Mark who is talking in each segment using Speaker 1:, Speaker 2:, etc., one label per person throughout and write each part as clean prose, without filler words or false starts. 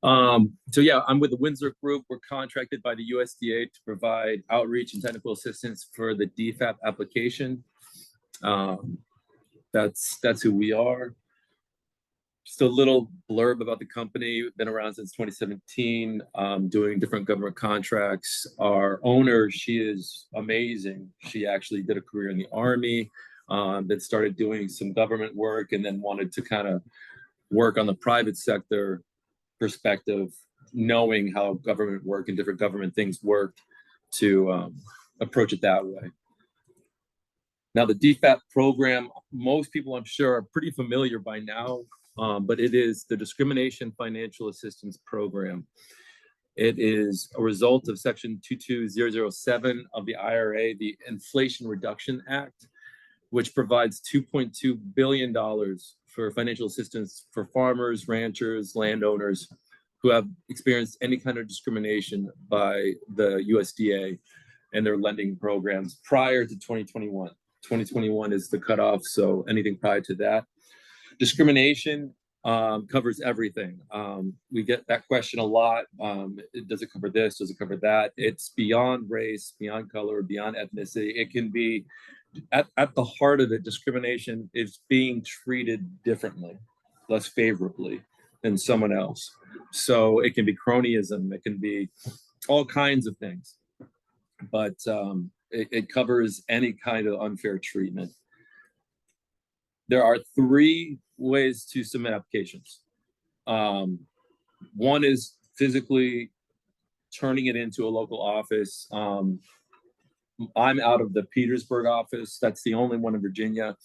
Speaker 1: So yeah, I'm with the Windsor Group. We're contracted by the USDA to provide outreach and technical assistance for the DFAP application. Um, that's who we are. Just a little blurb about the company. We've been around since 2017, doing different government contracts. Our owner, she is amazing. She actually did a career in the Army, then started doing some government work, and then wanted to kind of work on the private sector perspective, knowing how government work and different government things work to approach it that way. Now, the DFAP program, most people I'm sure are pretty familiar by now, but it is the Discrimination Financial Assistance Program. It is a result of Section 22007 of the IRA, the Inflation Reduction Act, which provides $2.2 billion for financial assistance for farmers, ranchers, landowners who have experienced any kind of discrimination by the USDA and their lending programs prior to 2021. 2021 is the cutoff, so anything prior to that. Discrimination covers everything. We get that question a lot. Does it cover this? Does it cover that? It's beyond race, beyond color, beyond ethnicity. It can be, at the heart of it, discrimination is being treated differently, less favorably than someone else. So it can be cronyism. It can be all kinds of things. But it covers any kind of unfair treatment. There are 3 ways to submit applications. One is physically turning it into a local office. I'm out of the Petersburg office. That's the only one in Virginia.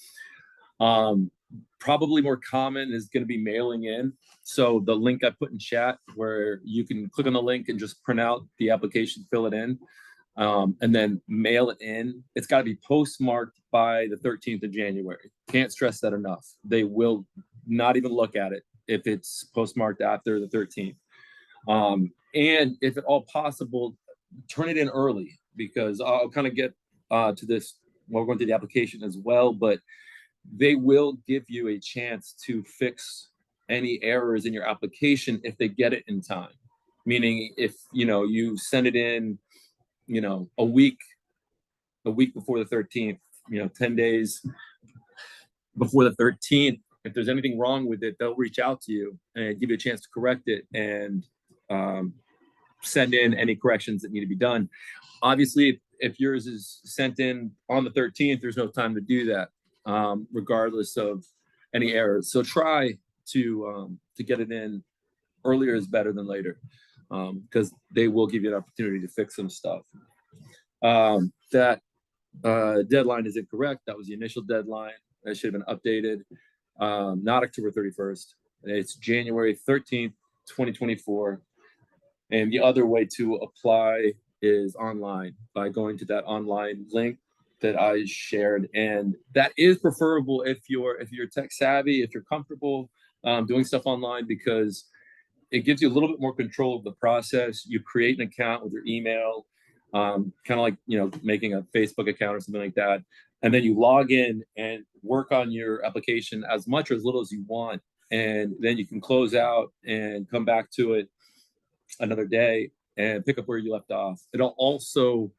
Speaker 1: Probably more common is going to be mailing in. So the link I put in chat, where you can click on the link and just print out the application, fill it in, and then mail it in. It's got to be postmarked by the 13th of January. Can't stress that enough. They will not even look at it if it's postmarked after the 13th. And if at all possible, turn it in early, because I'll kind of get to this while we're going through the application as well, but they will give you a chance to fix any errors in your application if they get it in time. Meaning if, you send it in, a week before the 13th, 10 days before the 13th, if there's anything wrong with it, they'll reach out to you and give you a chance to correct it and send in any corrections that need to be done. Obviously, if yours is sent in on the 13th, there's no time to do that, regardless of any errors. So try to get it in earlier is better than later, because they will give you an opportunity to fix some stuff. That deadline is incorrect. That was the initial deadline. That should have been updated. Not October 31st. It's January 13th, 2024. And the other way to apply is online, by going to that online link that I shared. And that is preferable if you're tech savvy, if you're comfortable doing stuff online, because it gives you a little bit more control of the process. You create an account with your email, kind of like, making a Facebook account or something like that. And then you log in and work on your application as much or as little as you want. And then you can close out and come back to it another day and pick up where you left off. It'll also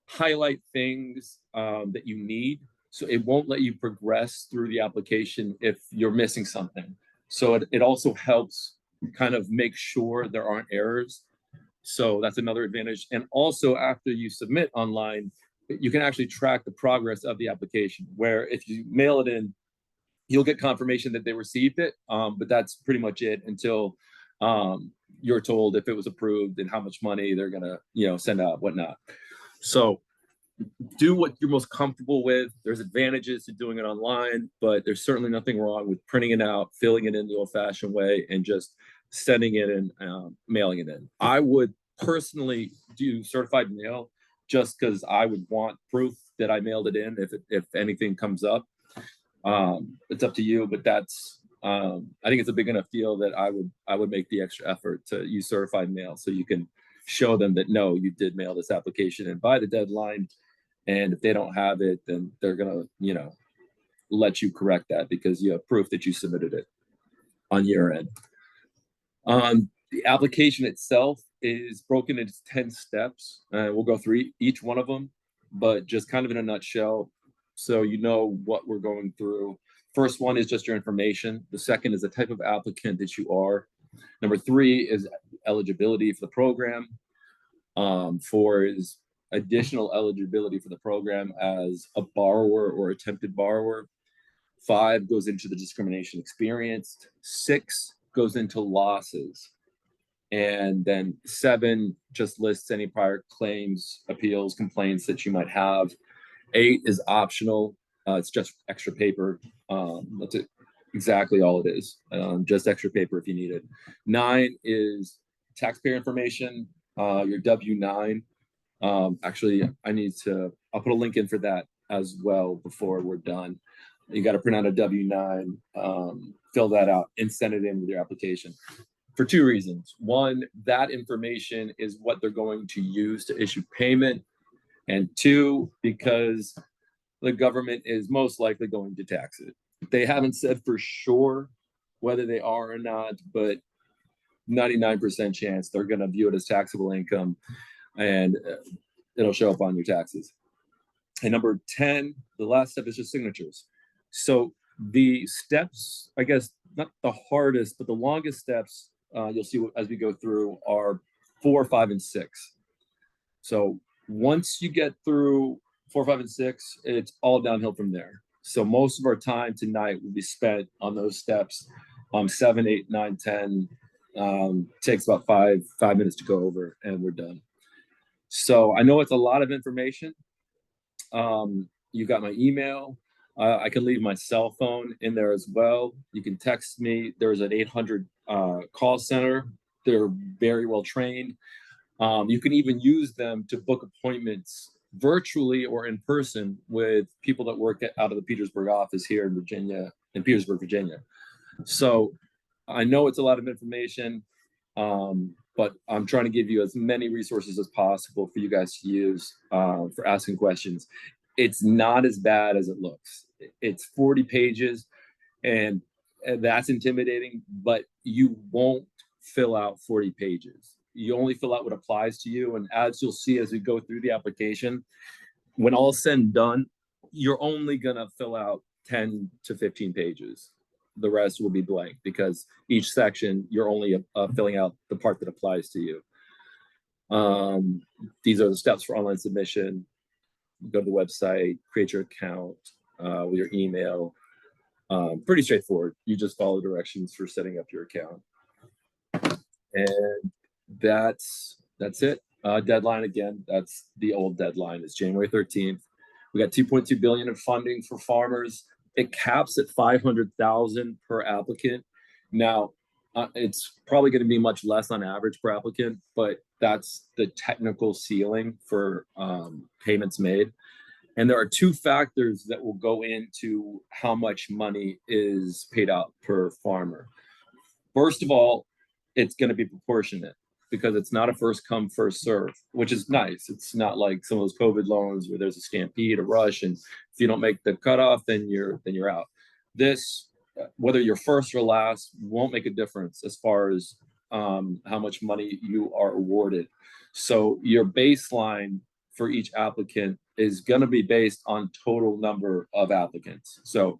Speaker 1: highlight things that you need. So it won't let you progress through the application if you're missing something. So it also helps kind of make sure there aren't errors. So that's another advantage. And also, after you submit online, you can actually track the progress of the application, where if you mail it in, you'll get confirmation that they received it. But that's pretty much it until you're told if it was approved and how much money they're going to, send out, whatnot. So do what you're most comfortable with. There's advantages to doing it online, but there's certainly nothing wrong with printing it out, filling it in the old-fashioned way, and just sending it and mailing it in. I would personally do certified mail, just because I would want proof that I mailed it in if anything comes up. It's up to you, but that's I think it's a big enough deal that I would make the extra effort to use certified mail, so you can show them that no, you did mail this application and by the deadline. And if they don't have it, then they're gonna, let you correct that because you have proof that you submitted it on your end. The application itself is broken into 10 steps. We'll go through each one of them, but just kind of in a nutshell, so you know what we're going through. First one is just your information. The second is the type of applicant that you are. Number 3 is eligibility for the program. 4 is additional eligibility for the program as a borrower or attempted borrower. 5 goes into the discrimination experienced. 6 goes into losses. And then 7 just lists any prior claims, appeals, complaints that you might have. 8 is optional. It's just extra paper. That's it. Exactly all it is. Just extra paper if you need it. 9 is taxpayer information, your W-9. Actually, I'll put a link in for that as well before we're done. You got to print out a W-9, fill that out, and send it in with your application. For 2 reasons. 1, that information is what they're going to use to issue payment. And 2, because the government is most likely going to tax it. They haven't said for sure whether they are or not, but 99% chance they're going to view it as taxable income, and it'll show up on your taxes. And number 10, the last step is just signatures. So the steps, I guess, not the hardest, but the longest steps you'll see as we go through are 4, 5, and 6. So once you get through 4, 5, and 6, it's all downhill from there. So most of our time tonight will be spent on those steps. 7, 8, 9, 10 takes about 5 minutes to go over, and we're done. So I know it's a lot of information. You got my email. I can leave my cell phone in there as well. You can text me. There's an 800 call center. They're very well trained. You can even use them to book appointments virtually or in person with people that work out of the Petersburg office here in Virginia, in Petersburg, Virginia. So I know it's a lot of information, but I'm trying to give you as many resources as possible for you guys to use for asking questions. It's not as bad as it looks. It's 40 pages, and that's intimidating, but you won't fill out 40 pages. You only fill out what applies to you. And as you'll see as we go through the application, when all's said and done, you're only going to fill out 10 to 15 pages. The rest will be blank because each section, you're only filling out the part that applies to you. These are the steps for online submission. Go to the website, create your account with your email. Pretty straightforward. You just follow directions for setting up your account. And that's it. Deadline again, that's the old deadline, is January 13th. We got 2.2 billion in funding for farmers. It caps at 500,000 per applicant. Now, it's probably going to be much less on average per applicant, but that's the technical ceiling for payments made. And there are 2 factors that will go into how much money is paid out per farmer. First of all, it's going to be proportionate because it's not a first come, first serve, which is nice. It's not like some of those COVID loans where there's a stampede, a rush, and if you don't make the cutoff, then you're out. This, whether you're first or last, won't make a difference as far as how much money you are awarded. So your baseline for each applicant is going to be based on total number of applicants. So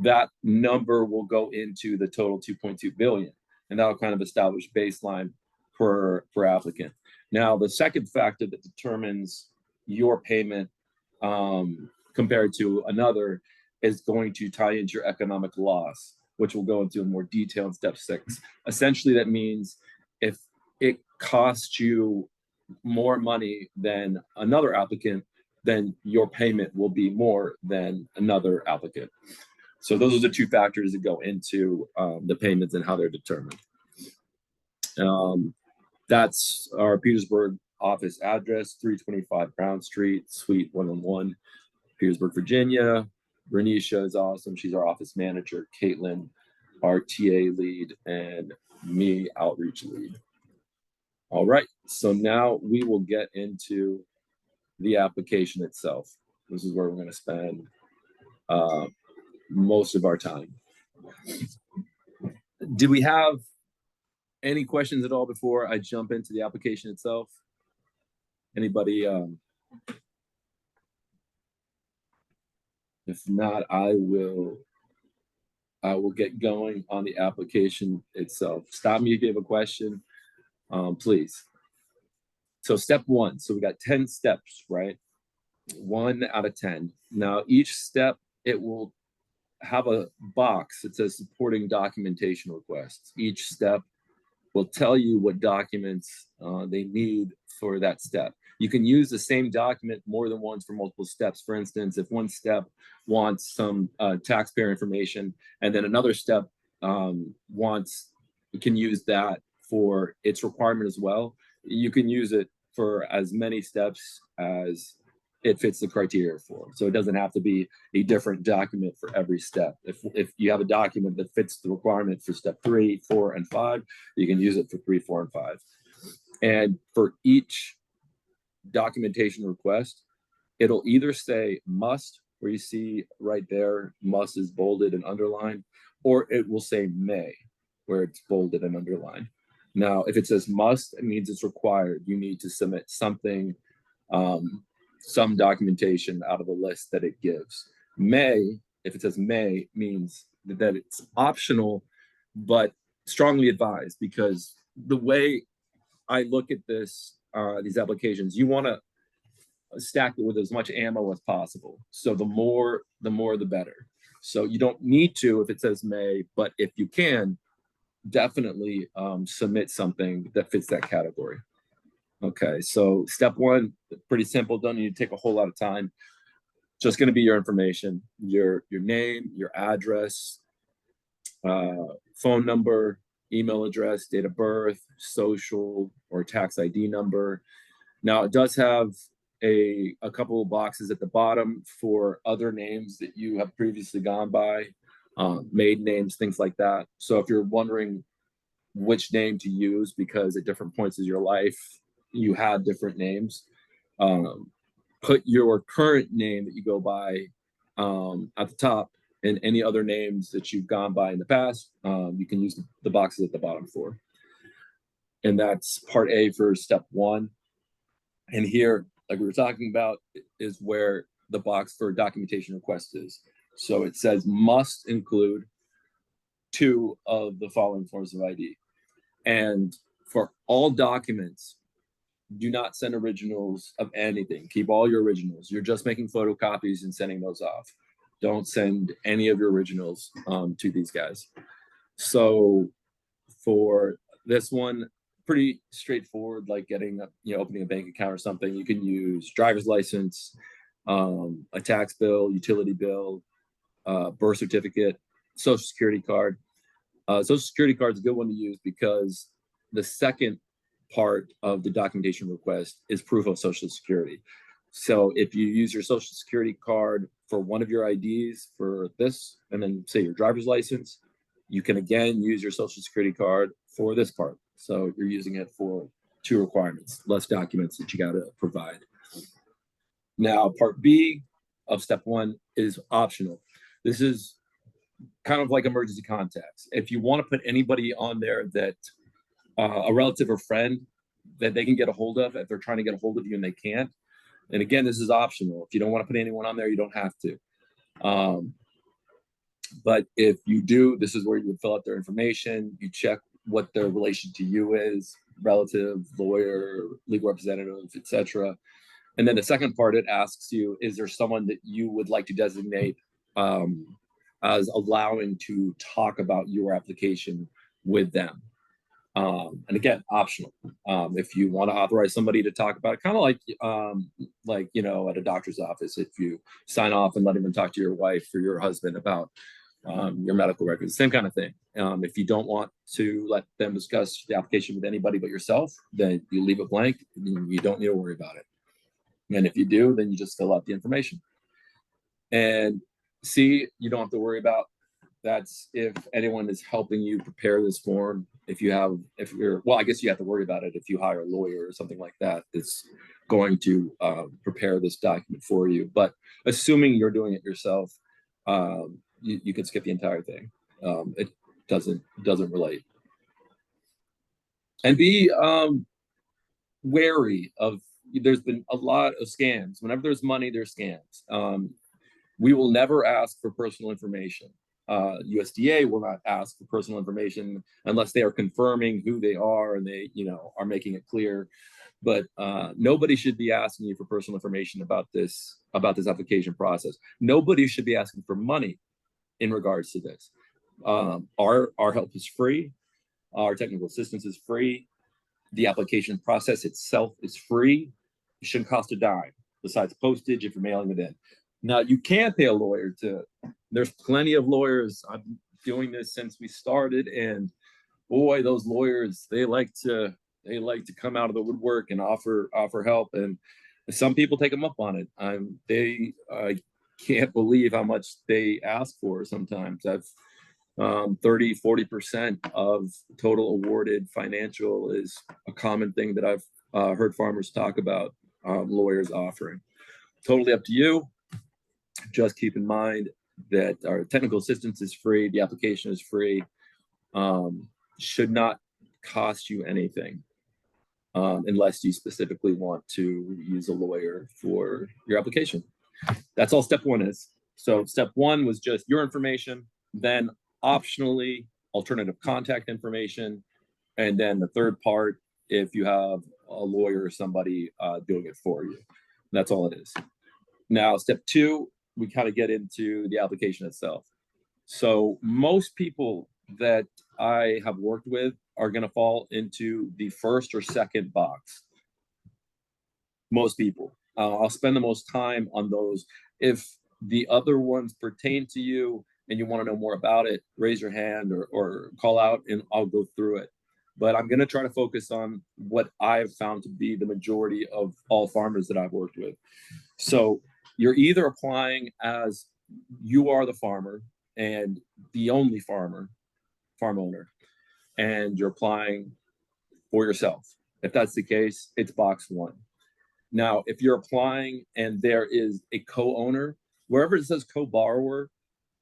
Speaker 1: that number will go into the total 2.2 billion, and that'll kind of establish baseline per applicant. Now, the second factor that determines your payment compared to another is going to tie into your economic loss, which we'll go into in more detail in step 6. Essentially, that means if it costs you more money than another applicant, then your payment will be more than another applicant. So those are the 2 factors that go into the payments and how they're determined. That's our Petersburg office address, 325 Brown Street, Suite 111, Petersburg, Virginia. Renisha is awesome. She's our office manager. Caitlin, our TA lead, and me, outreach lead. All right, so now we will get into the application itself. This is where we're going to spend most of our time. Do we have Any questions at all before I jump into the application itself? Anybody? If not, I will get going on the application itself. Stop me if you have a question, please. So step one. So we got 10 steps, right? 1 out of 10. Now each step, it will have a box that says supporting documentation requests. Each step will tell you what documents they need for that step. You can use the same document more than once for multiple steps. For instance, if one step wants some taxpayer information and then another step you can use that for its requirement as well. You can use it for as many steps as it fits the criteria for. So it doesn't have to be a different document for every step. If you have a document that fits the requirement for step 3, 4, and 5, you can use it for 3, 4, and 5. And for each documentation request, it'll either say must, where you see right there, must is bolded and underlined, or it will say may, where it's bolded and underlined. Now, if it says must, it means it's required. You need to submit something, some documentation out of the list that it gives. May, if it says may, means that it's optional, but strongly advised, because the way I look at this, these applications, you want to stack it with as much ammo as possible. So the more, the better. So you don't need to if it says may, but if you can, definitely submit something that fits that category. Okay, so step one, pretty simple, don't need to take a whole lot of time. Just going to be your information, your name, your address, phone number, email address, date of birth, social or tax ID number. Now it does have a couple of boxes at the bottom for other names that you have previously gone by, maiden names, things like that. So if you're wondering which name to use because at different points of your life you had different names, put your current name that you go by at the top, and any other names that you've gone by in the past, you can use the boxes at the bottom for. And that's part A for step one. And here, like we were talking about, is where the box for documentation request is. So it says must include 2 of the following forms of ID. And for all documents, do not send originals of anything. Keep all your originals. You're just making photocopies and sending those off. Don't send any of your originals to these guys. So for this one, pretty straightforward, like getting, opening a bank account or something. You can use driver's license, a tax bill, utility bill, birth certificate, social security card. Social security card is a good one to use because the second part of the documentation request is proof of social security. So if you use your social security card for one of your IDs for this, and then say your driver's license, you can again use your social security card for this part. So you're using it for 2 requirements, less documents that you got to provide. Now, part B of step 1 is optional. This is kind of like emergency contacts. If you want to put anybody on there that a relative or friend that they can get a hold of if they're trying to get a hold of you and they can't. And again, this is optional. If you don't want to put anyone on there, you don't have to. But if you do, this is where you would fill out their information. You check what their relation to you is, relative, lawyer, legal representative, etc. And then the second part, it asks you, is there someone that you would like to designate as allowing to talk about your application with them? And again, optional. If you want to authorize somebody to talk about it, kind of like at a doctor's office, if you sign off and let them talk to your wife or your husband about your medical records, same kind of thing. If you don't want to let them discuss the application with anybody but yourself, then you leave it blank. You don't need to worry about it. And if you do, then you just fill out the information. And C, you don't have to worry about. That's if anyone is helping you prepare this form. I guess you have to worry about it if you hire a lawyer or something like that that's going to prepare this document for you. But assuming you're doing it yourself, you can skip the entire thing. It doesn't relate. And be wary of, there's been a lot of scams. Whenever there's money, there's scams. We will never ask for personal information. USDA will not ask for personal information unless they are confirming who they are and they, are making it clear. But nobody should be asking you for personal information about this application process. Nobody should be asking for money in regards to this. Our help is free. Our technical assistance is free. The application process itself is free. It shouldn't cost a dime besides postage if you're mailing it in. Now, you can pay a lawyer to, there's plenty of lawyers. I've been doing this since we started, and boy, those lawyers, they like to come out of the woodwork and offer help, and some people take them up on it. I can't believe how much they ask for sometimes. I've 30-40% of total awarded financial is a common thing that I've heard farmers talk about, lawyers offering. Totally up to you. Just keep in mind that our technical assistance is free. The application is free. Should not cost you anything unless you specifically want to use a lawyer for your application. That's all step one is. So step one was just your information, then optionally alternative contact information, and then the third part, if you have a lawyer or somebody doing it for you. That's all it is. Now, step two, we kind of get into the application itself. So most people that I have worked with are going to fall into the first or second box. Most people. I'll spend the most time on those. If the other ones pertain to you and you want to know more about it, raise your hand or call out and I'll go through it. But I'm going to try to focus on what I've found to be the majority of all farmers that I've worked with. So you're either applying as you are the farmer and the only farm owner, and you're applying for yourself. If that's the case, it's box one. Now, if you're applying and there is a co-owner, wherever it says co-borrower,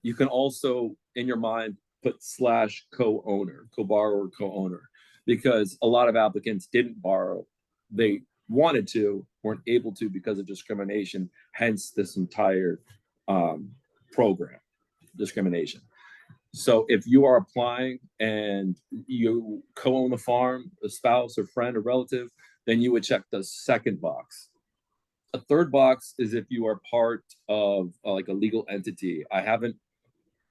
Speaker 1: you can also, in your mind, put slash co-owner, co-borrower, co-owner, because a lot of applicants didn't borrow. They wanted to, weren't able to because of discrimination, hence this entire program, discrimination. So if you are applying and you co-own a farm, a spouse or friend or relative, then you would check the second box. A third box is if you are part of like a legal entity. I haven't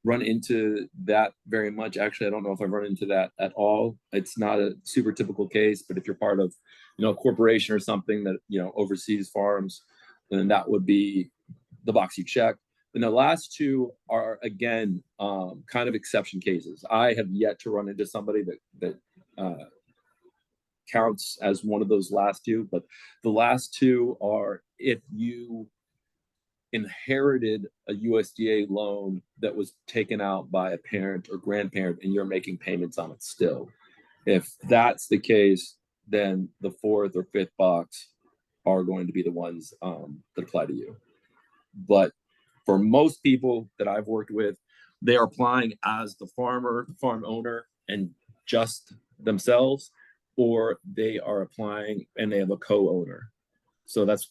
Speaker 1: run into that very much. Actually, I don't know if I've run into that at all. It's not a super typical case, but if you're part of, a corporation or something that, oversees farms, then that would be the box you check. And the last two are, again, kind of exception cases. I have yet to run into somebody that counts as one of those last two, but the last two are if you inherited a USDA loan that was taken out by a parent or grandparent and you're making payments on it still. If that's the case, then the fourth or fifth box are going to be the ones that apply to you. But for most people that I've worked with, they are applying as the farm owner and just themselves, or they are applying and they have a co-owner. So that's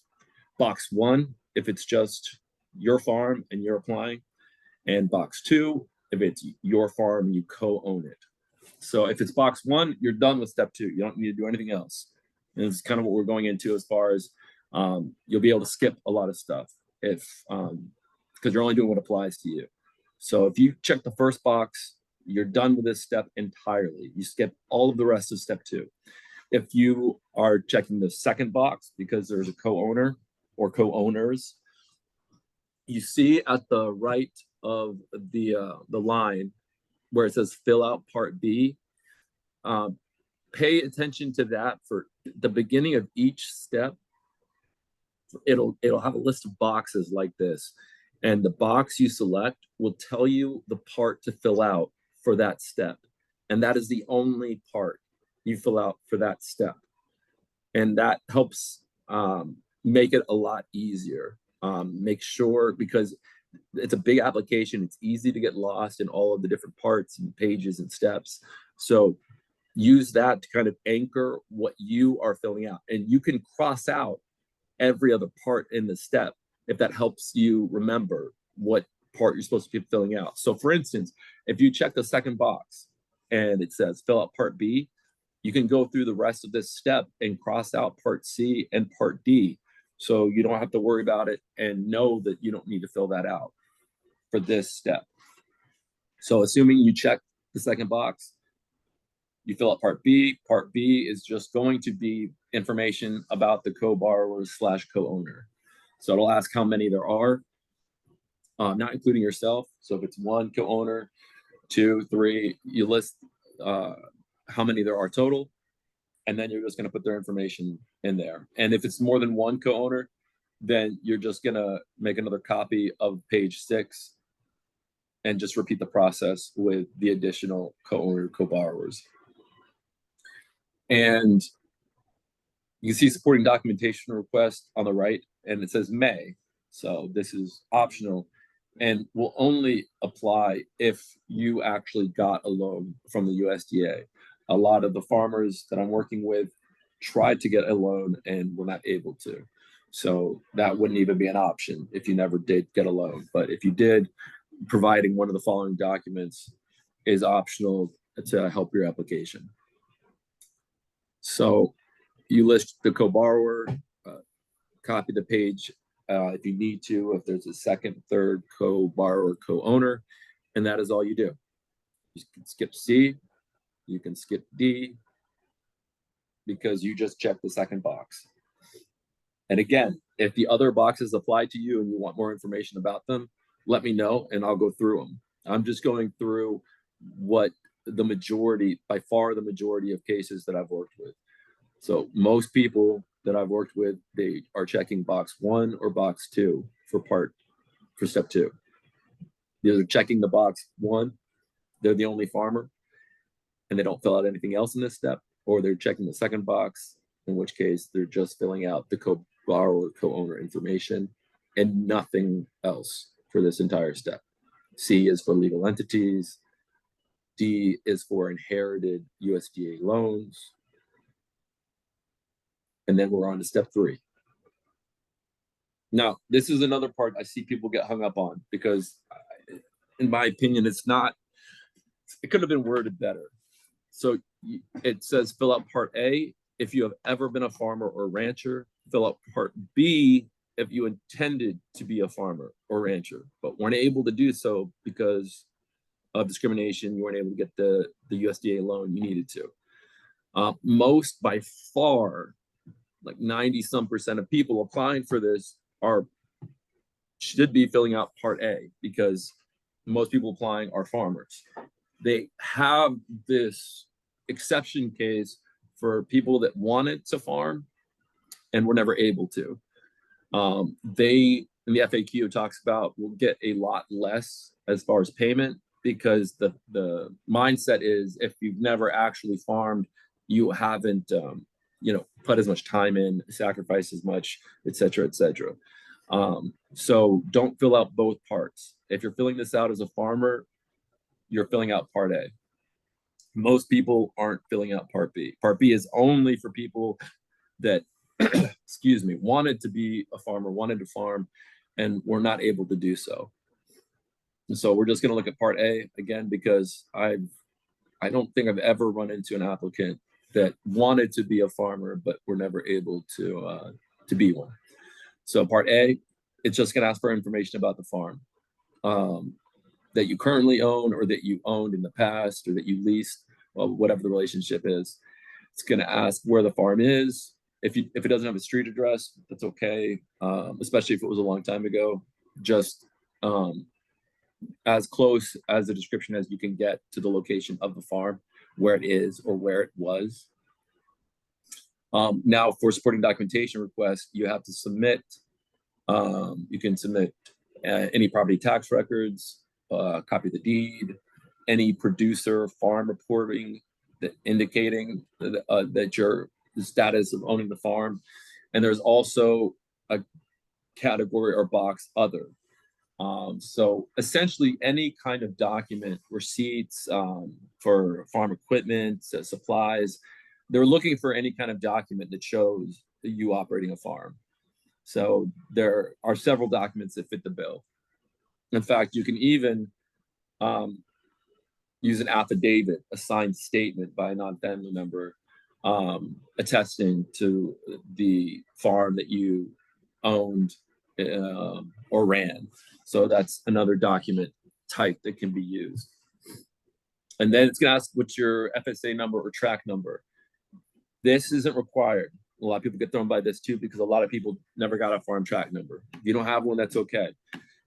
Speaker 1: box one, if it's just your farm and you're applying, and box two, if it's your farm, you co-own it. So if it's box one, you're done with step two. You don't need to do anything else. And it's kind of what we're going into as far as you'll be able to skip a lot of stuff if because you're only doing what applies to you. So if you check the first box, you're done with this step entirely. You skip all of the rest of step two. If you are checking the second box because there's a co-owner or co-owners, you see at the right of the line where it says fill out part B. Pay attention to that for the beginning of each step. It'll have a list of boxes like this, and the box you select will tell you the part to fill out for that step, and that is the only part you fill out for that step, and that helps make it a lot easier. Make sure, because it's a big application, it's easy to get lost in all of the different parts and pages and steps. So use that to kind of anchor what you are filling out. And you can cross out every other part in the step if that helps you remember what part you're supposed to be filling out. So for instance, if you check the second box and it says fill out part B, you can go through the rest of this step and cross out part C and part D. So you don't have to worry about it and know that you don't need to fill that out for this step. So assuming you check the second box, you fill out part B. Part B is just going to be information about the co-borrower / co-owner. So it'll ask how many there are, not including yourself. So if it's one co-owner, 2, 3, you list how many there are total, and then you're just going to put their information in there. And if it's more than one co-owner, then you're just going to make another copy of page 6 and just repeat the process with the additional co-owner, co-borrowers. And you can see supporting documentation request on the right, and it says may. So this is optional and will only apply if you actually got a loan from the USDA. A lot of the farmers that I'm working with tried to get a loan and were not able to. So that wouldn't even be an option if you never did get a loan. But if you did, providing one of the following documents is optional to help your application. So you list the co-borrower, copy the page if you need to, if there's a second, third co-borrower, co-owner, and that is all you do. You can skip C, you can skip D, because you just checked the second box. And again, if the other boxes apply to you and you want more information about them, let me know and I'll go through them. I'm just going through what the majority, by far the majority of cases that I've worked with. So most people that I've worked with, they are checking box 1 or box 2 for step 2. They're checking the box 1, they're the only farmer, and they don't fill out anything else in this step, or they're checking the second box, in which case they're just filling out the co-borrower, co-owner information and nothing else for this entire step. C is for legal entities. D is for inherited USDA loans. And then we're on to step 3. Now, this is another part I see people get hung up on because, in my opinion, it could have been worded better. So it says fill out part A if you have ever been a farmer or rancher. Fill out part B if you intended to be a farmer or rancher, but weren't able to do so because of discrimination. You weren't able to get the USDA loan you needed to. Most, by far, like 90-some% of people applying for this should be filling out part A, because most people applying are farmers. They have this exception case for people that wanted to farm and were never able to. They, in the FAQ, talks about will get a lot less as far as payment, because the mindset is if you've never actually farmed, you haven't put as much time in, sacrifice as much, etc., etc. So don't fill out both parts. If you're filling this out as a farmer, you're filling out part A. Most people aren't filling out part B. Part B is only for people that, excuse me, wanted to be a farmer, wanted to farm, and were not able to do so. And so we're just going to look at part A again, because I don't think I've ever run into an applicant that wanted to be a farmer but were never able to be one. So part A, it's just going to ask for information about the farm that you currently own, or that you owned in the past, or that you leased, well, whatever the relationship is. It's going to ask where the farm is. If it doesn't have a street address, that's okay, especially if it was a long time ago. Just as close as a description as you can get to the location of the farm, where it is or where it was. Now, for supporting documentation requests, you have to submit, you can submit any property tax records, copy of the deed, any producer farm reporting that indicating that your status of owning the farm. And there's also a category or box other. So essentially any kind of document, receipts for farm equipment, supplies, they're looking for any kind of document that shows you operating a farm. So there are several documents that fit the bill. In fact, you can even use an affidavit, a signed statement by a non-family member attesting to the farm that you owned or ran. So that's another document type that can be used. And then it's going to ask what's your FSA number or track number. This isn't required. A lot of people get thrown by this too because a lot of people never got a farm track number. If you don't have one, that's okay.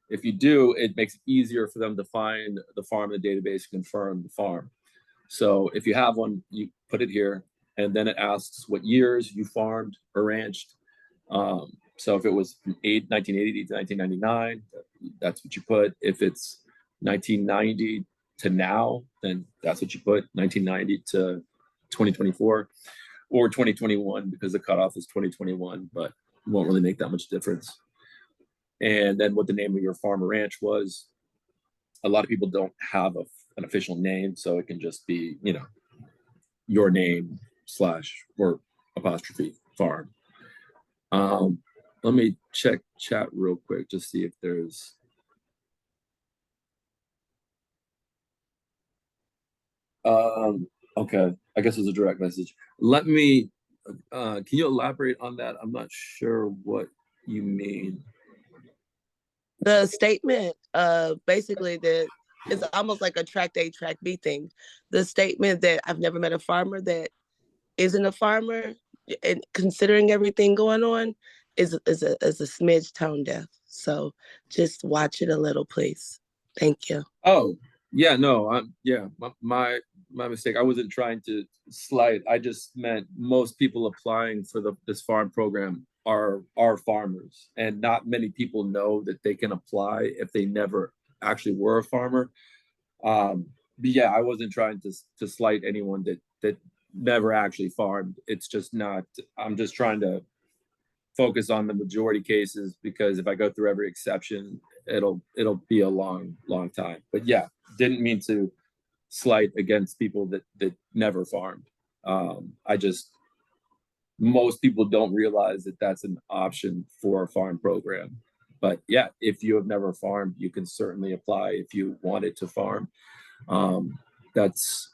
Speaker 1: If you do, it makes it easier for them to find the farm in the database, confirm the farm. So if you have one, you put it here, and then it asks what years you farmed or ranched. So if it was from 1980 to 1999, that's what you put. If it's 1990 to now, then that's what you put, 1990 to 2024, or 2021, because the cutoff is 2021, but it won't really make that much difference. And then what the name of your farm or ranch was. A lot of people don't have an official name, so it can just be, your name / or apostrophe farm. Let me check chat real quick, just see if there's. Okay, I guess it's a direct message. Let me, can you elaborate on that? I'm not sure what you mean.
Speaker 2: The statement, basically, that is almost like a track A, track B thing. The statement that I've never met a farmer that isn't a farmer, and considering everything going on, is a smidge tone deaf. So just watch it a little, please. Thank you.
Speaker 1: Oh, yeah, no, my mistake. I wasn't trying to slight. I just meant most people applying for this farm program are farmers, and not many people know that they can apply if they never actually were a farmer. But yeah, I wasn't trying to slight anyone that never actually farmed. It's just not. I'm just trying to focus on the majority cases, because if I go through every exception, it'll be a long time. But yeah, didn't mean to slight against people that never farmed. I just, most people don't realize that that's an option for a farm program. But yeah, if you have never farmed, you can certainly apply if you wanted to farm. That's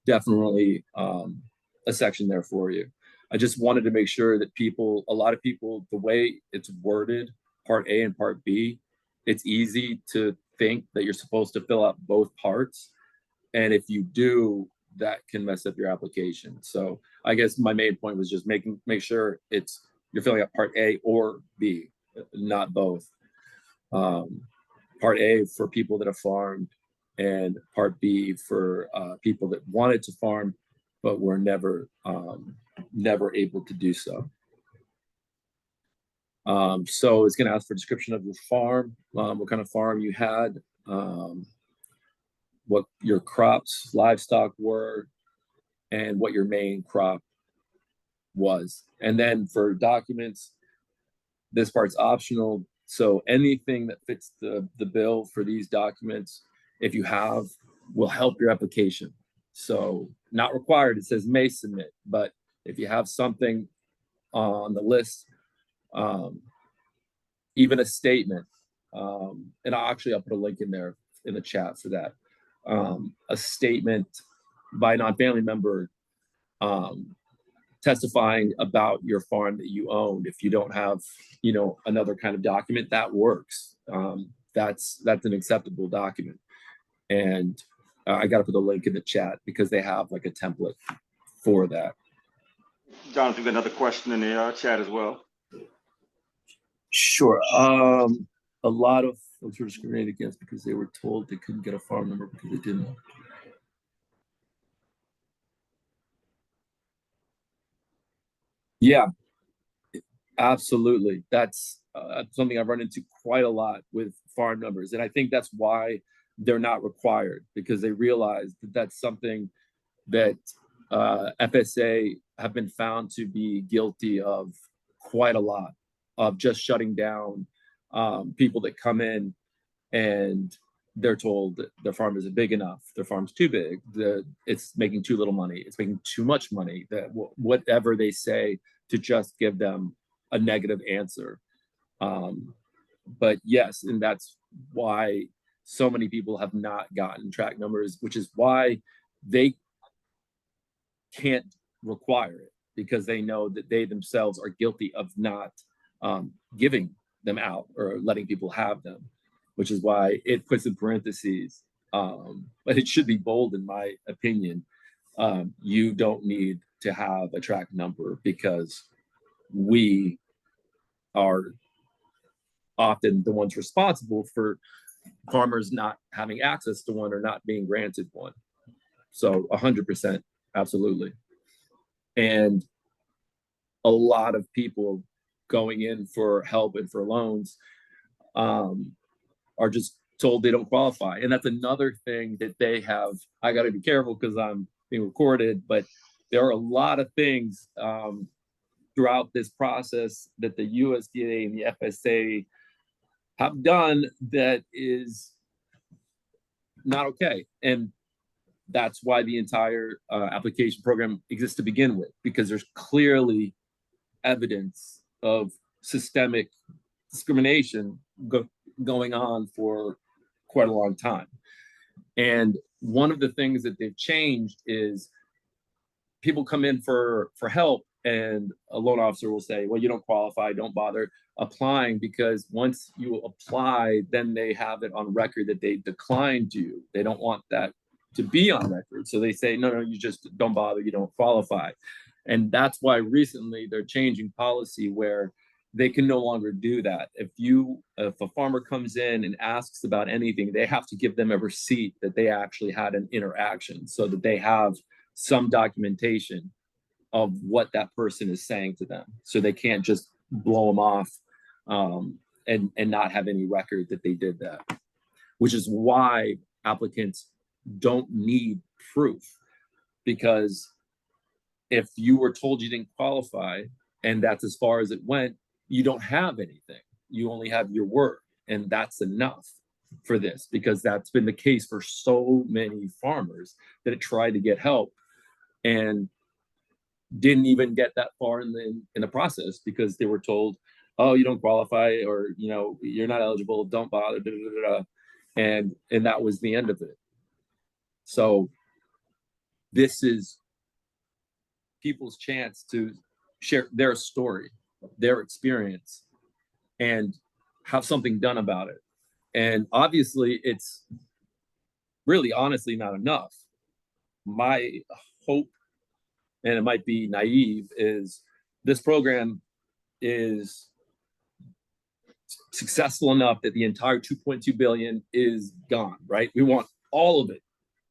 Speaker 1: definitely a section there for you. I just wanted to make sure that a lot of people, the way it's worded, part A and part B, it's easy to think that you're supposed to fill out both parts. And if you do, that can mess up your application. So I guess my main point was just make sure you're filling out part A or B, not both. Part A for people that have farmed, and part B for people that wanted to farm but were never able to do so. So it's going to ask for a description of your farm, what kind of farm you had, what your crops, livestock were, and what your main crop was. And then for documents, this part's optional. So anything that fits the bill for these documents, if you have, will help your application. So not required, it says may submit, but if you have something on the list, even a statement, and I'll put a link in there in the chat for that. A statement by a non-family member testifying about your farm that you owned. If you don't have, another kind of document, that works. That's an acceptable document. And I got to put the link in the chat because they have like a template for that.
Speaker 3: Jonathan, got another question in the chat as well.
Speaker 1: Sure. A lot of folks were discriminated against because they were told they couldn't get a farm number because they didn't. Yeah, absolutely. That's something I've run into quite a lot with farm numbers. And I think that's why they're not required, because they realize that that's something that FSA have been found to be guilty of quite a lot, of just shutting down people that come in and they're told that their farm isn't big enough, their farm's too big, it's making too little money, it's making too much money, that whatever they say to just give them a negative answer. But yes, and that's why so many people have not gotten track numbers, which is why they can't require it, because they know that they themselves are guilty of not giving them out or letting people have them, which is why it puts in parentheses, but it should be bold in my opinion. You don't need to have a track number because we are often the ones responsible for farmers not having access to one or not being granted one. So 100%, absolutely. And a lot of people going in for help and for loans are just told they don't qualify. And that's another thing that they have. I got to be careful because I'm being recorded, but there are a lot of things throughout this process that the USDA and the FSA have done that is not okay. And that's why the entire application program exists to begin with, because there's clearly evidence of systemic discrimination going on for quite a long time. And one of the things that they've changed is people come in for help, and a loan officer will say, well, you don't qualify, don't bother applying, because once you apply, then they have it on record that they declined you. They don't want that to be on record. So they say, no, you just don't bother, you don't qualify. And that's why recently they're changing policy where they can no longer do that. If a farmer comes in and asks about anything, they have to give them a receipt that they actually had an interaction, so that they have some documentation of what that person is saying to them. So they can't just blow them off and not have any record that they did that, which is why applicants don't need proof. Because if you were told you didn't qualify and that's as far as it went, you don't have anything. You only have your word, and that's enough for this, because that's been the case for so many farmers that tried to get help and didn't even get that far in the process, because they were told, oh, you don't qualify, or you're not eligible, don't bother, and that was the end of it. So this is people's chance to share their story, their experience, and have something done about it. And obviously it's really honestly not enough. My hope, and it might be naive, is this program is successful enough that the entire 2.2 billion is gone, right? We want all of it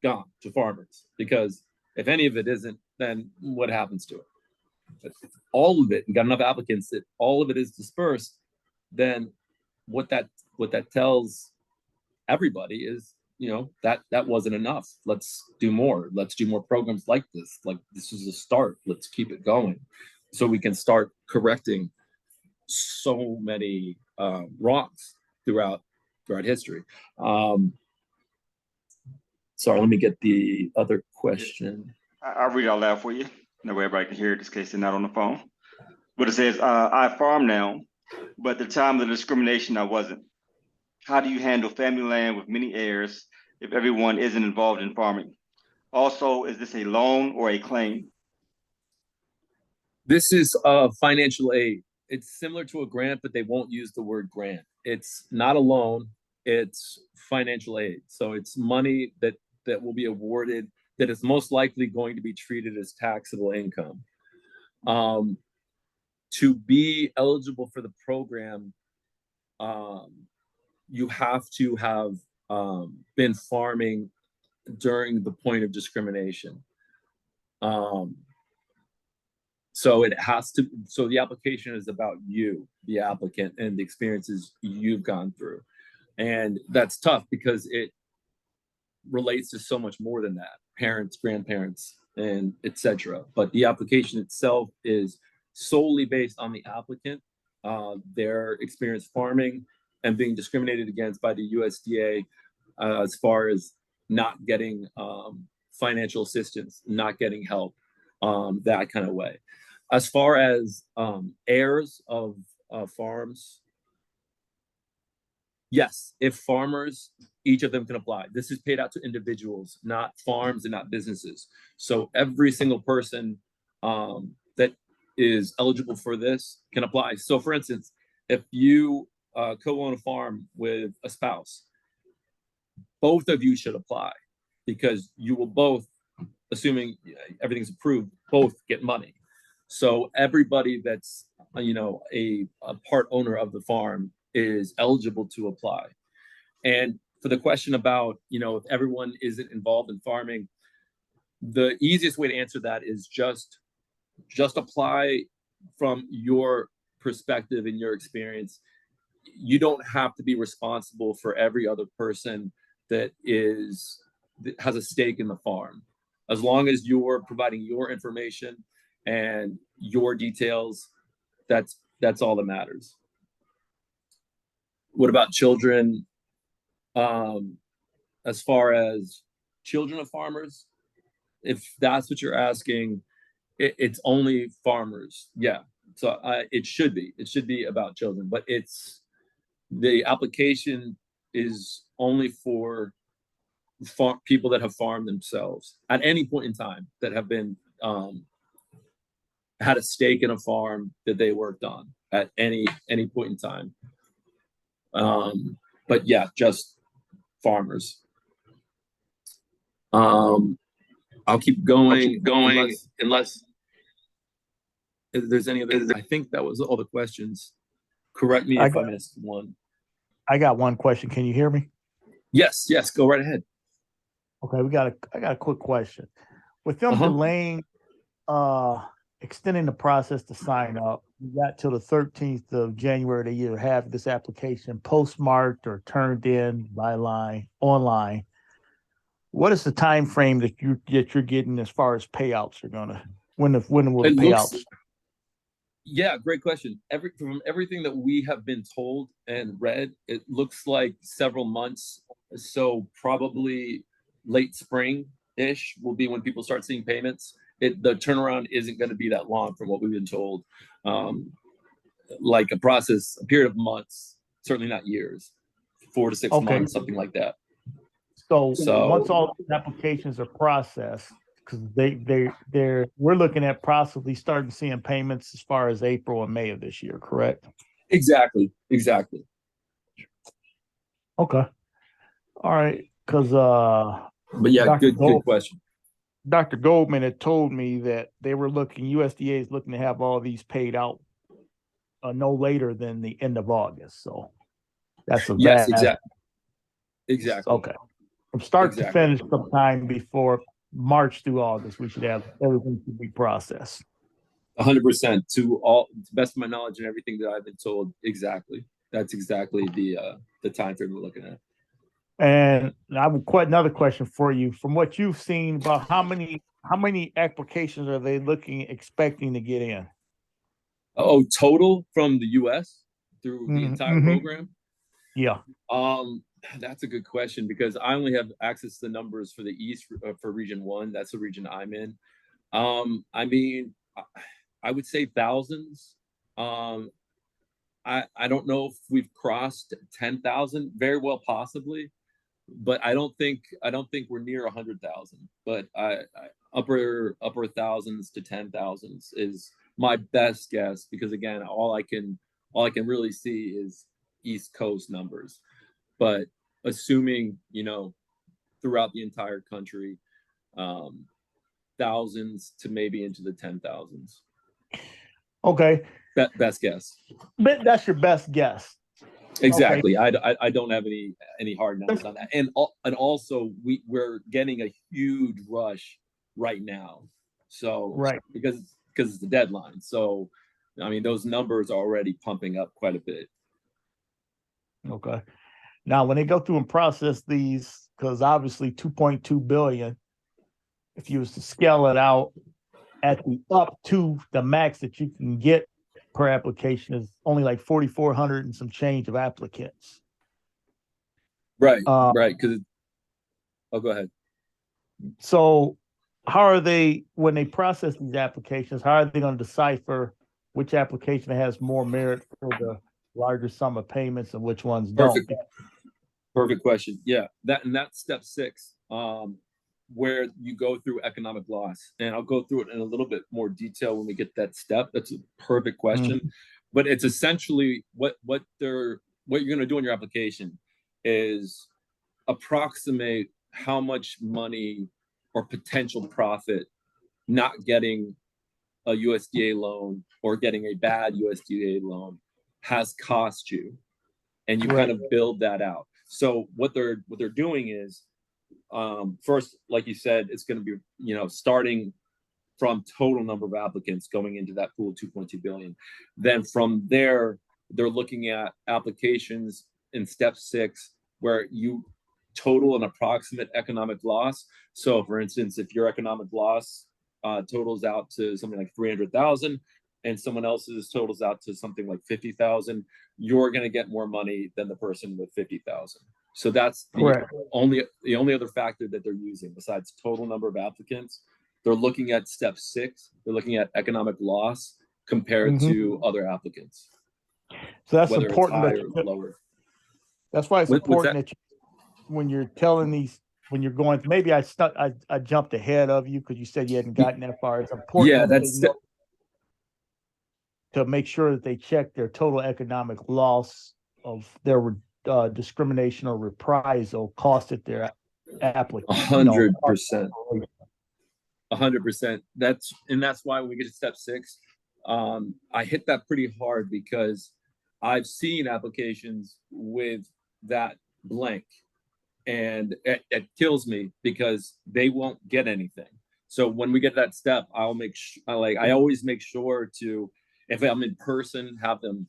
Speaker 1: gone to farmers, because if any of it isn't, then what happens to it? If all of it, and got enough applicants that all of it is dispersed, then what that tells everybody is, that wasn't enough. Let's do more. Let's do more programs like this. Like, this is a start. Let's keep it going, so we can start correcting so many wrongs throughout history. Sorry, let me get the other question.
Speaker 3: I'll read it out loud for you. That way everybody can hear it, in case they're not on the phone. But it says, I farm now, but at the time of the discrimination, I wasn't. How do you handle family land with many heirs if everyone isn't involved in farming? Also, is this a loan or a claim?
Speaker 1: This is financial aid. It's similar to a grant, but they won't use the word grant. It's not a loan, it's financial aid. So it's money that will be awarded that is most likely going to be treated as taxable income. To be eligible for the program, you have to have been farming during the point of discrimination. So the application is about you, the applicant, and the experiences you've gone through. And that's tough because it relates to so much more than that: parents, grandparents, and etc. But the application itself is solely based on the applicant, their experience farming, and being discriminated against by the USDA as far as not getting financial assistance, not getting help, that kind of way. As far as heirs of farms, yes, if farmers, each of them can apply. This is paid out to individuals, not farms and not businesses. So every single person that is eligible for this can apply. So for instance, if you co-own a farm with a spouse, both of you should apply because you will both, assuming everything's approved, both get money. So everybody that's a part owner of the farm is eligible to apply. And for the question about if everyone isn't involved in farming, the easiest way to answer that is just apply from your perspective and your experience. You don't have to be responsible for every other person that has a stake in the farm. As long as you're providing your information and your details, that's all that matters. What about children? As far as children of farmers, if that's what you're asking, it's only farmers. Yeah. So it should be about children, but the application is only for people that have farmed themselves at any point in time, that have been had a stake in a farm that they worked on at any point in time. But yeah, just farmers. I'll keep going unless there's any other. I think that was all the questions. Correct me if I missed one.
Speaker 4: I got one question. Can you hear me?
Speaker 1: Yes, go right ahead.
Speaker 4: Okay, I got a quick question. With them delaying, extending the process to sign up, you got till the 13th of January to either have this application postmarked or turned in by online. What is the time frame that you're getting as far as payouts are gonna? When will the payouts?
Speaker 1: Yeah, great question. From everything that we have been told and read, it looks like several months. So probably late spring-ish will be when people start seeing payments. The turnaround isn't going to be that long from what we've been told. Like a period of months, certainly not years, 4 to 6 months, something like that.
Speaker 4: So once all the applications are processed, because we're looking at possibly starting seeing payments as far as April and May of this year, correct?
Speaker 1: Exactly.
Speaker 4: Okay. All right. Because
Speaker 1: but yeah, good question.
Speaker 4: Dr. Goldman had told me that USDA is looking to have all these paid out no later than the end of August. So that's
Speaker 1: yes, exactly.
Speaker 4: Okay. From start to finish, sometime before March through August, we should have everything to be processed.
Speaker 1: 100% to the best of my knowledge and everything that I've been told. Exactly. That's exactly the time frame we're looking at.
Speaker 4: And I have quite another question for you. From what you've seen, about how many applications are they expecting to get in?
Speaker 1: Oh, total from the U.S. through the entire program?
Speaker 4: Yeah.
Speaker 1: That's a good question because I only have access to the numbers for the East for Region 1. That's the region I'm in. I mean, I would say thousands. I don't know if we've crossed 10,000. Very well, possibly, but I don't think we're near 100,000. But upper thousands to 10,000s is my best guess because again, all I can really see is East Coast numbers. But assuming throughout the entire country, thousands to maybe into the 10,000s.
Speaker 4: Okay.
Speaker 1: Best guess.
Speaker 4: But that's your best guess.
Speaker 1: Exactly. Okay. I don't have any hard numbers on that. And also we're getting a huge rush right now. So
Speaker 4: right
Speaker 1: because it's the deadline. So I mean those numbers are already pumping up quite a bit.
Speaker 4: Okay. Now when they go through and process these, because obviously 2.2 billion, if you was to scale it out at the up to the max that you can get per application is only like 4,400 and some change of applicants.
Speaker 1: Right,
Speaker 4: Uh,
Speaker 1: right. Because oh, go ahead.
Speaker 4: So how are they, when they process these applications, how are they going to decipher which application has more merit for the larger sum of payments and which ones don't?
Speaker 1: Perfect question. Yeah, that's step 6, where you go through economic loss, and I'll go through it in a little bit more detail when we get that step. That's a perfect question, but it's essentially what you're going to do in your application is approximate how much money or potential profit not getting a USDA loan or getting a bad USDA loan has cost you, and you kind of build that out. So what they're doing is, first, like you said, it's going to be, starting from total number of applicants going into that pool of 2.2 billion. Then from there, they're looking at applications in step 6 where you total an approximate economic loss. So for instance, if your economic loss totals out to something like 300,000 and someone else's totals out to something like 50,000, you're going to get more money than the person with 50,000. So that's the only other factor that they're using besides total number of applicants. They're looking at step 6. They're looking at economic loss compared to other applicants.
Speaker 4: So that's
Speaker 1: whether
Speaker 4: important.
Speaker 1: It's high or lower.
Speaker 4: That's why it's important that when you're telling these, when you're going, maybe I jumped ahead of you because you said you hadn't gotten that far. It's important to make sure that they check their total economic loss of their discrimination or reprisal costed their applicant.
Speaker 1: 100%. 100%. That's why when we get to step 6, I hit that pretty hard because I've seen applications with that blank, and it kills me because they won't get anything. So when we get that step, I always make sure to, if I'm in person, have them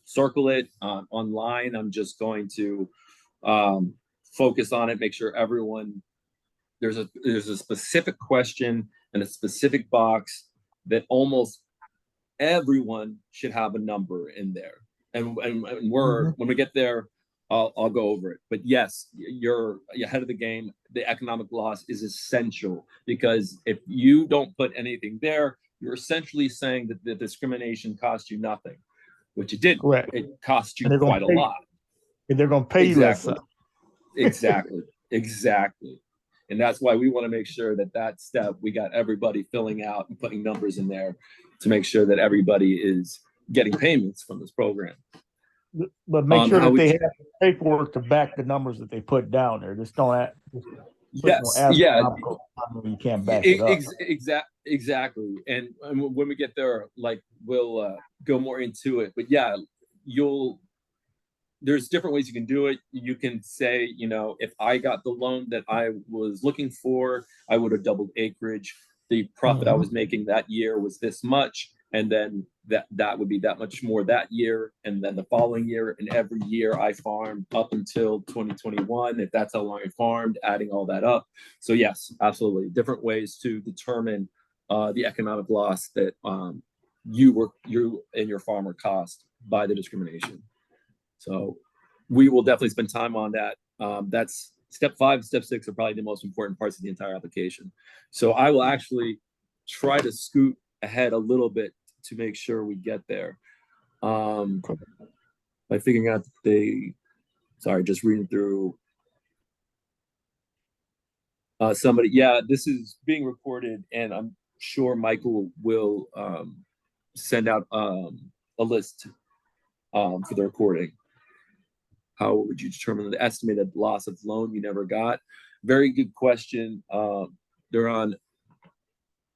Speaker 1: circle it. Online, I'm just going to focus on it, make sure everyone, there's a specific question and a specific box that almost everyone should have a number in there. And when we get there, I'll go over it. But yes, you're ahead of the game. The economic loss is essential because if you don't put anything there, you're essentially saying that the discrimination cost you nothing, which it didn't.
Speaker 4: Correct.
Speaker 1: It cost you quite a lot.
Speaker 4: And they're going to pay you less.
Speaker 1: Exactly. And that's why we want to make sure that step, we got everybody filling out and putting numbers in there to make sure that everybody is getting payments from this program.
Speaker 4: But make sure that they have paperwork to back the numbers that they put down there. Just don't you can't back it up.
Speaker 1: Exactly. And when we get there, we'll go more into it. But yeah, there's different ways you can do it. You can say, if I got the loan that I was looking for, I would have doubled acreage. The profit I was making that year was this much. And then that would be that much more that year. And then the following year, and every year I farmed up until 2021, if that's how long I farmed, adding all that up. So yes, absolutely. Different ways to determine the economic loss that you and your farmer cost by the discrimination. So we will definitely spend time on that. That's step 5, step 6 are probably the most important parts of the entire application. So I will actually try to scoot ahead a little bit to make sure we get there. By figuring out just reading through somebody. Yeah, this is being recorded, and I'm sure Michael will send out a list for the recording. How would you determine the estimated loss of loan you never got? Very good question, Duran.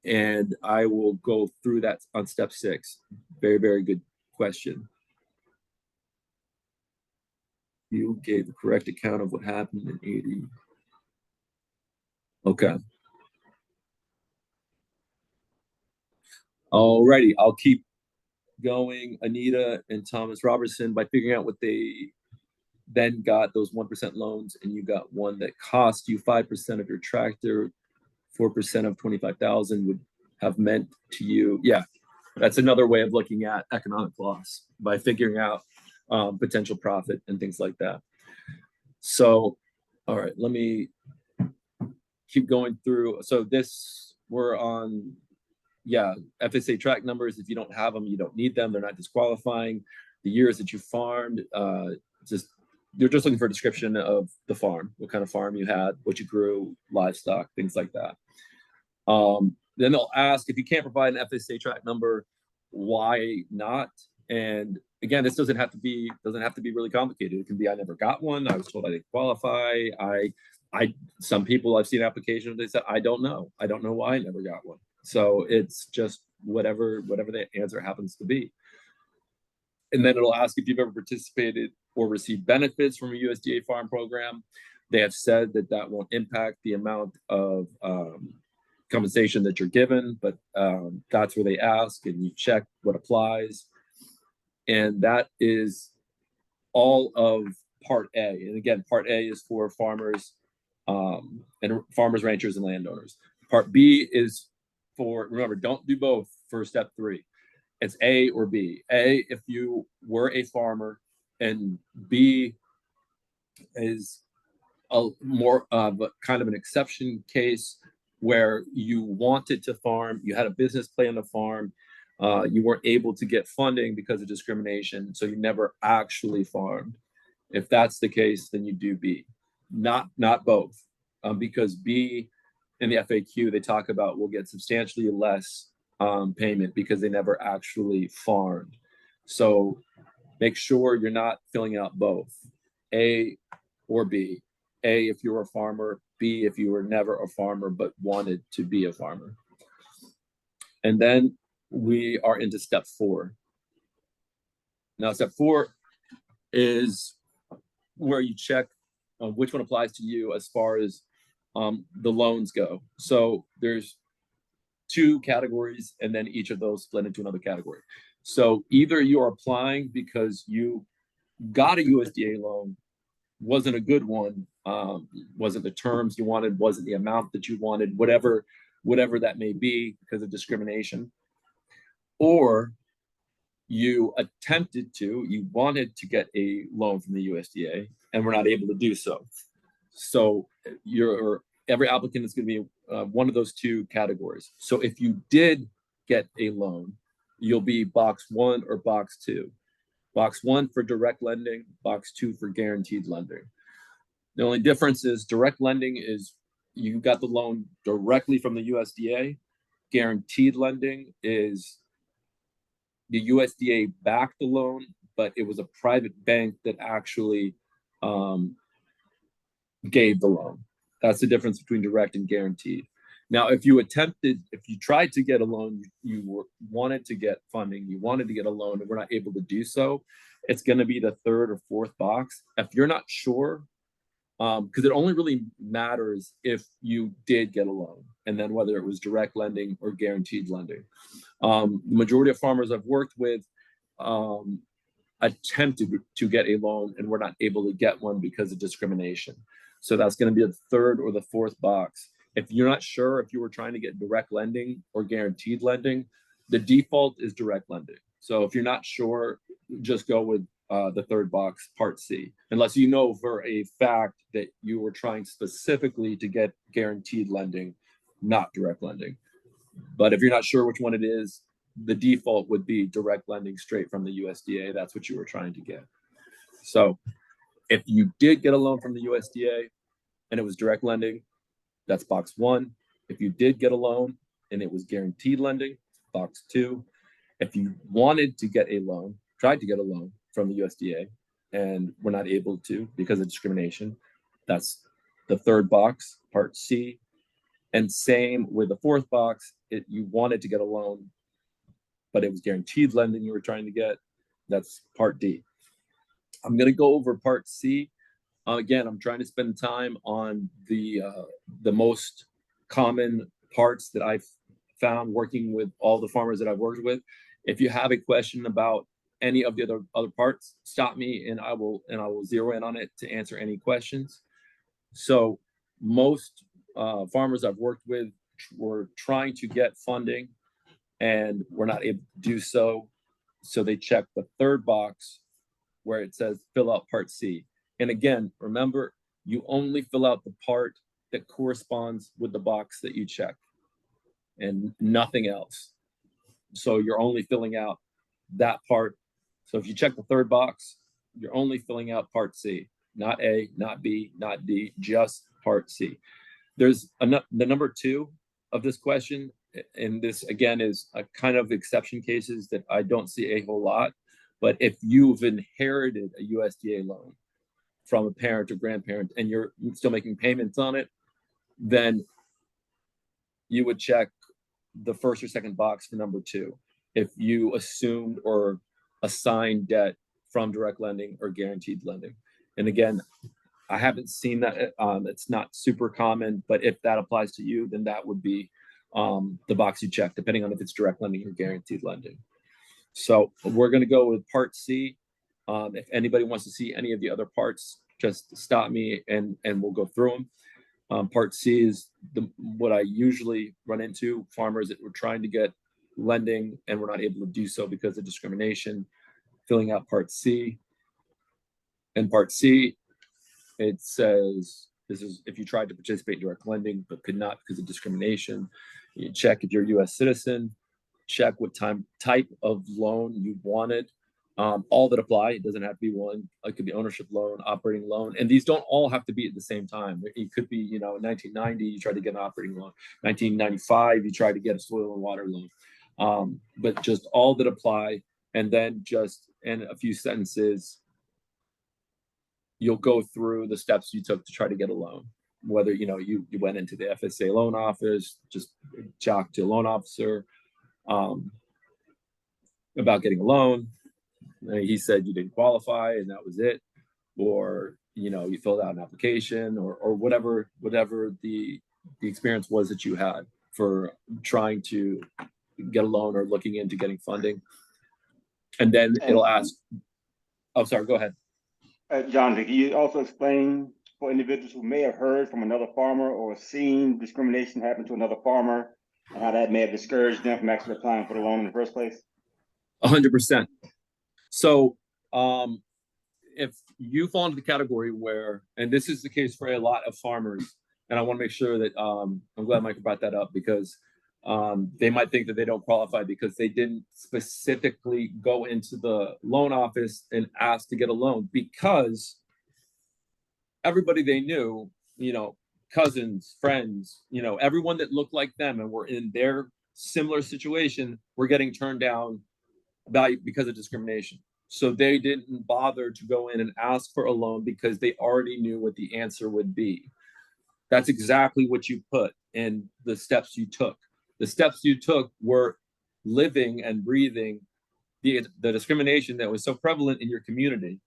Speaker 1: And I will go through that on step 6. Very, very good question. You gave the correct account of what happened in 80. Okay. Alrighty, I'll keep going. Anita and Thomas Robertson, by figuring out what they then got, those 1% loans, and you got one that cost you 5% of your tractor, 4% of 25,000 would have meant to you. Yeah, That's another way of looking at economic loss by figuring out potential profit and things like that. So, all right, let me keep going through. So this, we're on, yeah, FSA track numbers. If you don't have them, you don't need them. They're not disqualifying. The years that you farmed, you're just looking for a description of the farm, what kind of farm you had, what you grew, livestock, things like that. Then they'll ask if you can't provide an FSA track number, why not? And again, this doesn't have to be really complicated. It can be, I never got one. I was told I didn't qualify. Some people I've seen applications, they said, I don't know why I never got one. So it's just whatever the answer happens to be. And then it'll ask if you've ever participated or received benefits from a USDA farm program. They have said that that won't impact the amount of compensation that you're given, but that's where they ask, and you check what applies. And that is all of Part A. And again, Part A is for farmers and farmers, ranchers, and landowners. Part B is for, remember, don't do both for step 3. It's A or B. A, if you were a farmer, and B is a more of a kind of an exception case where you wanted to farm, you had a business plan to farm, you weren't able to get funding because of discrimination, so you never actually farmed. If that's the case, then you do B, not both, because B in the FAQ, they talk about will get substantially less payment because they never actually farmed. So make sure you're not filling out both, A or B. A if you were a farmer, B if you were never a farmer but wanted to be a farmer. And then we are into step 4. Now, step 4 is where you check which one applies to you as far as the loans go. So there's 2 categories, and then each of those split into another category. So either you are applying because you got a USDA loan, wasn't a good one, wasn't the terms you wanted, wasn't the amount that you wanted, whatever that may be because of discrimination, or you wanted to get a loan from the USDA and were not able to do so. So every applicant is going to be one of those 2 categories. So if you did get a loan, you'll be box 1 or box 2. Box 1 for direct lending, box 2 for guaranteed lending. The only difference is direct lending is you got the loan directly from the USDA. Guaranteed lending is the USDA backed the loan, but it was a private bank that actually gave the loan. That's the difference between direct and guaranteed. Now, if you tried to get a loan, you wanted to get funding, you wanted to get a loan, and we're not able to do so, it's going to be the 3rd or 4th box. If you're not sure, because it only really matters if you did get a loan, and then whether it was direct lending or guaranteed lending. The majority of farmers I've worked with attempted to get a loan and were not able to get one because of discrimination. So that's going to be the 3rd or the 4th box. If you're not sure if you were trying to get direct lending or guaranteed lending, the default is direct lending. So if you're not sure, just go with the 3rd box, Part C, unless you know for a fact that you were trying specifically to get guaranteed lending, not direct lending. But if you're not sure which one it is, the default would be direct lending straight from the USDA. That's what you were trying to get. So if you did get a loan from the USDA and it was direct lending, that's box 1. If you did get a loan and it was guaranteed lending, box 2. If you wanted to get a loan, tried to get a loan from the USDA and were not able to because of discrimination, that's the 3rd box, Part C. And same with the 4th box, you wanted to get a loan, but it was guaranteed lending you were trying to get, that's Part D. I'm going to go over Part C. Again, I'm trying to spend time on the most common parts that I've found working with all the farmers that I've worked with. If you have a question about any of the other parts, stop me and I will zero in on it to answer any questions. So most farmers I've worked with were trying to get funding and we're not able to do so. So they check the third box where it says fill out part C. And again, remember, you only fill out the part that corresponds with the box that you check and nothing else. So you're only filling out that part. So if you check the third box, you're only filling out part C, not A, not B, not D, just part C. There's the number 2 of this question, and this again is a kind of exception cases that I don't see a whole lot. But if you've inherited a USDA loan from a parent or grandparent and you're still making payments on it, then you would check the first or second box for number 2. If you assumed or assigned debt from direct lending or guaranteed lending. And again, I haven't seen that. It's not super common, but if that applies to you, then that would be the box you check, depending on if it's direct lending or guaranteed lending. So we're going to go with part C. If anybody wants to see any of the other parts, just stop me and we'll go through them. Part C is what I usually run into, farmers that were trying to get lending and we're not able to do so because of discrimination, filling out part C. And part C, it says, this is if you tried to participate in direct lending but could not because of discrimination. You check if you're a US citizen, check what type of loan you wanted. All that apply, it doesn't have to be one. It could be ownership loan, operating loan, and these don't all have to be at the same time. It could be, in 1990, you tried to get an operating loan. 1995, you tried to get a soil and water loan. But just all that apply, and then just in a few sentences, you'll go through the steps you took to try to get a loan. Whether, you went into the FSA loan office, just talked to a loan officer about getting a loan. He said you didn't qualify and that was it. Or, you filled out an application or whatever the experience was that you had for trying to get a loan or looking into getting funding. And then it'll ask, oh, sorry, go ahead.
Speaker 3: John, can you also explain for individuals who may have heard from another farmer or seen discrimination happen to another farmer and how that may have discouraged them from actually applying for the loan in the first place?
Speaker 1: 100%. So if you fall into the category where, and this is the case for a lot of farmers, and I want to make sure that I'm glad Michael brought that up because they might think that they don't qualify because they didn't specifically go into the loan office and ask to get a loan, because everybody they knew, cousins, friends, everyone that looked like them and were in their similar situation were getting turned down because of discrimination. So they didn't bother to go in and ask for a loan because they already knew what the answer would be. That's exactly what you put in the steps you took. The steps you took were living and breathing the discrimination that was so prevalent in your community,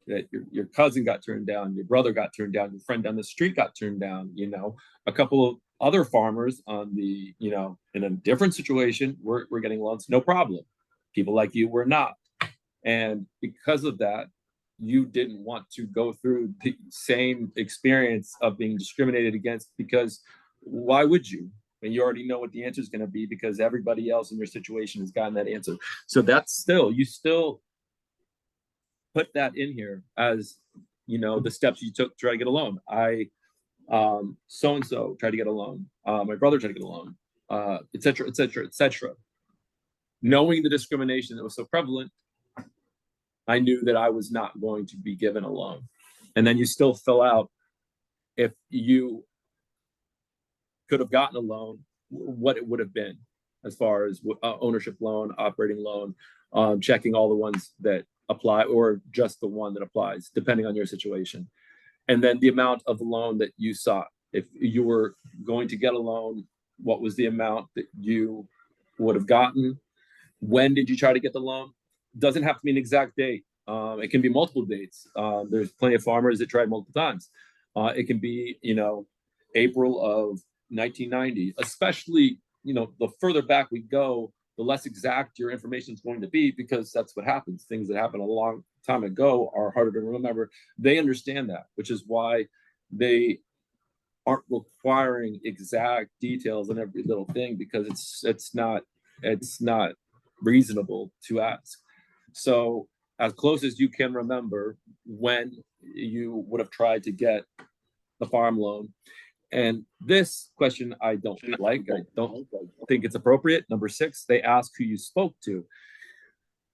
Speaker 1: that your cousin got turned down, your brother got turned down, your friend down the street got turned down, a couple of other farmers on the, in a different situation were getting loans, no problem. People like you were not. And because of that, you didn't want to go through the same experience of being discriminated against, because why would you? And you already know what the answer is going to be because everybody else in your situation has gotten that answer. So that's you still put that in here as, the steps you took to try to get a loan. So-and-so tried to get a loan. My brother tried to get a loan, et cetera, et cetera, et cetera. Knowing the discrimination that was so prevalent, I knew that I was not going to be given a loan. And then you still fill out, if you could have gotten a loan, what it would have been as far as ownership loan, operating loan, checking all the ones that apply or just the one that applies, depending on your situation. And then the amount of the loan that you sought. If you were going to get a loan, what was the amount that you would have gotten? When did you try to get the loan? Doesn't have to be an exact date. It can be multiple dates. There's plenty of farmers that tried multiple times. It can be, April of 1990, especially, the further back we go, the less exact your information is going to be, because that's what happens. Things that happened a long time ago are harder to remember. They understand that, which is why they aren't requiring exact details on every little thing, because it's not It's not reasonable to ask. So as close as you can remember when you would have tried to get the farm loan. And this question I don't like. I don't think it's appropriate. Number 6, they ask who you spoke to.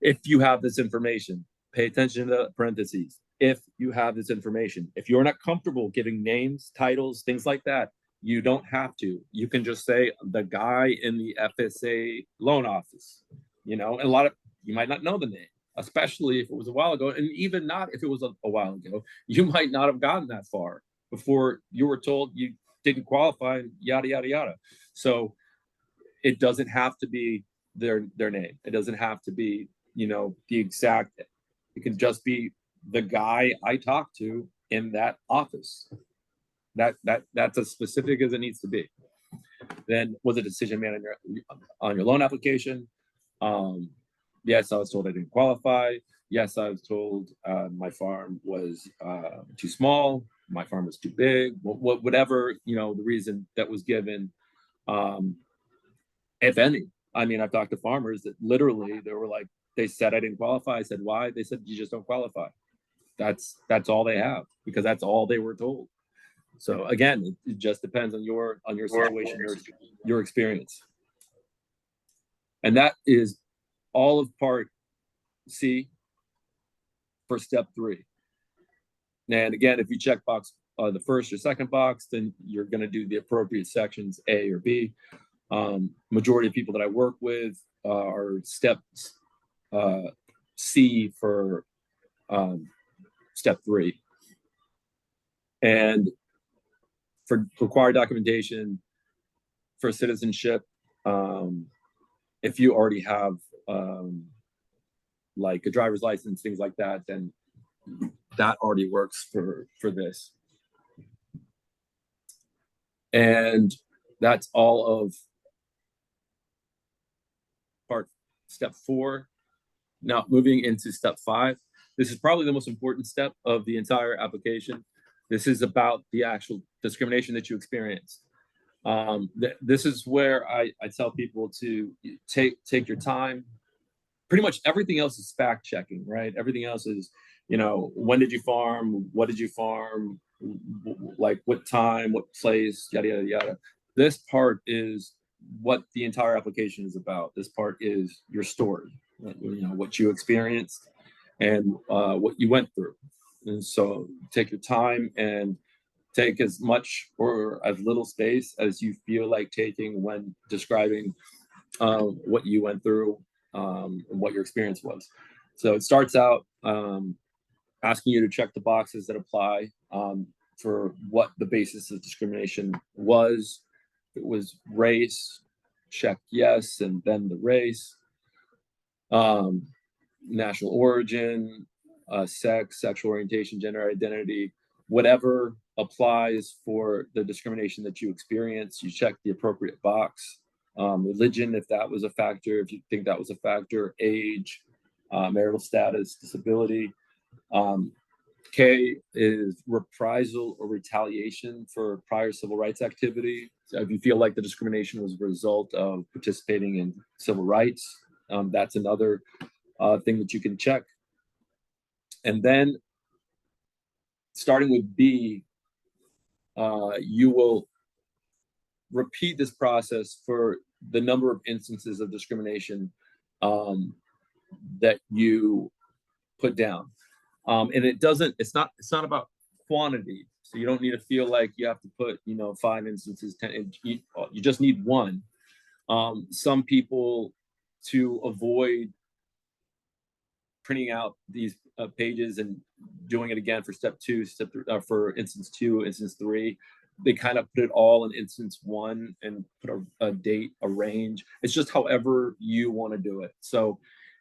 Speaker 1: If you have this information, pay attention to the parentheses. If you have this information, if you're not comfortable giving names, titles, things like that, you don't have to. You can just say the guy in the FSA loan office, and a lot of, you might not know the name, especially if it was a while ago. And even not if it was a while ago, you might not have gotten that far before you were told you didn't qualify, yada, yada, yada. So it doesn't have to be their name. It doesn't have to be, the exact, it can just be the guy I talked to in that office. That's as specific as it needs to be. Then, was a decision made on your loan application? Yes, I was told I didn't qualify. Yes, I was told my farm was too small. My farm was too big. Whatever, the reason that was given, if any. I mean, I've talked to farmers that literally they were like, they said I didn't qualify. I said, why? They said, you just don't qualify. That's all they have, because that's all they were told. So again, it just depends on your situation, your experience. And that is all of part C for step 3. And again, if you check box the first or second box, then you're going to do the appropriate sections A or B. Majority of people that I work with are steps C for step 3. And for required documentation for citizenship, if you already have like a driver's license, things like that, then that already works for this. And that's all of step 4. Now moving into step 5. This is probably the most important step of the entire application. This is about the actual discrimination that you experienced. This is where I tell people to take your time. Pretty much everything else is fact checking, right? Everything else is, when did you farm? What did you farm? Like what time, what place, yada, yada, yada. This part is what the entire application is about. This part is your story, what you experienced and what you went through. And so take your time and take as much or as little space as you feel like taking when describing what you went through and what your experience was. So it starts out asking you to check the boxes that apply for what the basis of discrimination was. If it was race, check yes, and then the race. National origin, sex, sexual orientation, gender identity, whatever applies for the discrimination that you experience, you check the appropriate box. Religion, if that was a factor, if you think that was a factor, age, marital status, disability. K is reprisal or retaliation for prior civil rights activity. So if you feel like the discrimination was a result of participating in civil rights, that's another thing that you can check. And then starting with B, you will repeat this process for the number of instances of discrimination that you put down. And it's not about quantity. So you don't need to feel like you have to put, 5 instances, 10, you just need 1. Some people, to avoid printing out these pages and doing it again for step 2, for instance 2, instance 3, they kind of put it all in instance 1 and put a date, a range. It's just however you want to do it. So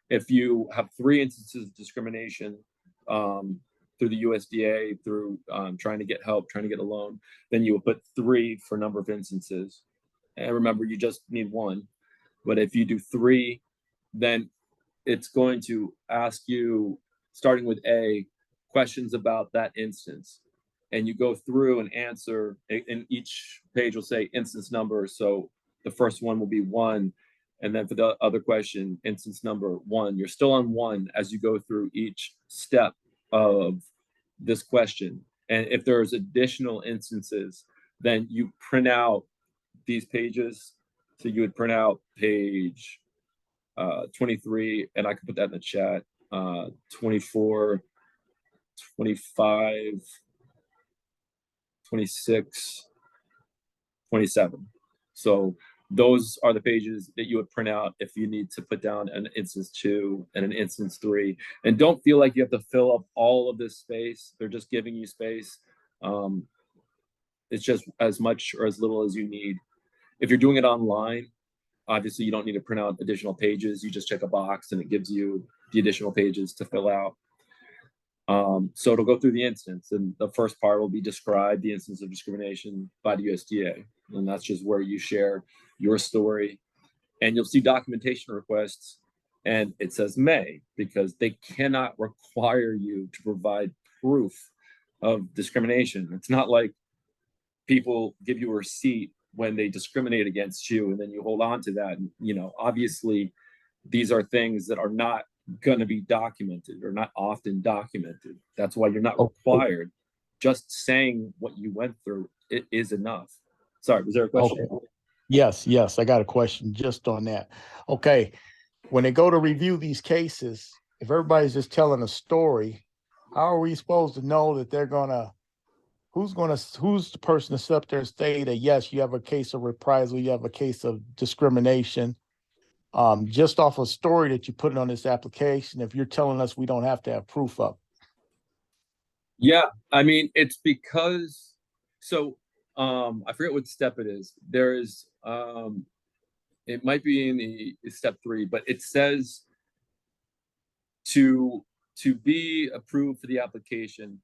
Speaker 1: if you have 3 instances of discrimination through the USDA, through trying to get help, trying to get a loan, then you will put 3 for number of instances. And remember, you just need 1. But if you do 3, then it's going to ask you, starting with A, questions about that instance. And you go through and answer, and each page will say instance number. So the first one will be 1. And then for the other question, instance number 1, you're still on 1 as you go through each step of this question. And if there's additional instances, then you print out these pages. So you would print out page 23, and I can put that in the chat, 24, 25, 26, 27. So those are the pages that you would print out if you need to put down an instance 2 and an instance 3. And don't feel like you have to fill up all of this space. They're just giving you space. It's just as much or as little as you need. If you're doing it online, obviously you don't need to print out additional pages. You just check a box and it gives you the additional pages to fill out. So it'll go through the instance, and the first part will be describe the instance of discrimination by the USDA. And that's just where you share your story, and you'll see documentation requests, and it says may, because they cannot require you to provide proof of discrimination. It's not like people give you a receipt when they discriminate against you and then you hold on to that. And, you know, obviously these are things that are not going to be documented or not often documented. That's why you're not required. Just saying what you went through, it is enough. Sorry, was there a question?
Speaker 4: Okay. Yes, I got a question just on that. Okay, when they go to review these cases, if everybody's just telling a story, how are we supposed to know that they're who's the person to sit up there and say that, yes, you have a case of reprisal, you have a case of discrimination, just off a story that you put on this application, if you're telling us we don't have to have proof of?
Speaker 1: Yeah, I mean, it's because, so I forget what step it is. There is, it might be in the step 3, but it says to be approved for the application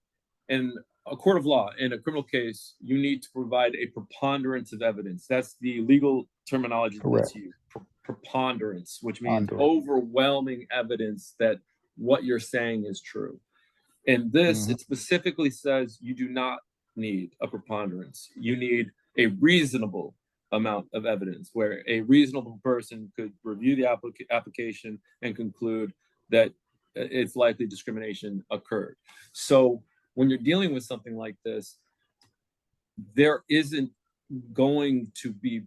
Speaker 1: in a court of law, in a criminal case, you need to provide a preponderance of evidence. That's the legal terminology that's used. Preponderance, which means overwhelming evidence that what you're saying is true. In this, it specifically says you do not need a preponderance. You need a reasonable amount of evidence, where a reasonable person could review the application and conclude that it's likely discrimination occurred. So when you're dealing with something like this, there isn't going to be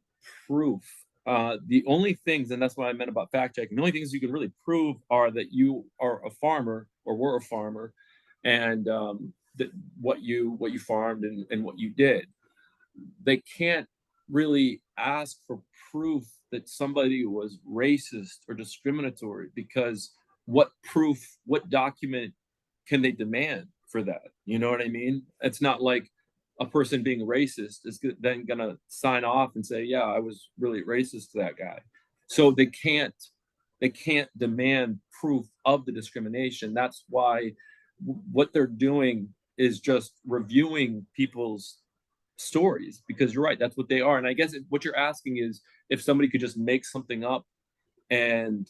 Speaker 1: proof. The only things, and that's what I meant about fact checking, the only things you can really prove are that you are a farmer or were a farmer, and that what you farmed and what you did. They can't really ask for proof that somebody was racist or discriminatory, because what proof, what document can they demand for that? You know what I mean? It's not like a person being racist is then gonna sign off and say, yeah, I was really racist to that guy. So they can't demand proof of the discrimination. That's why what they're doing is just reviewing people's stories, because you're right, that's what they are. And I guess what you're asking is if somebody could just make something up and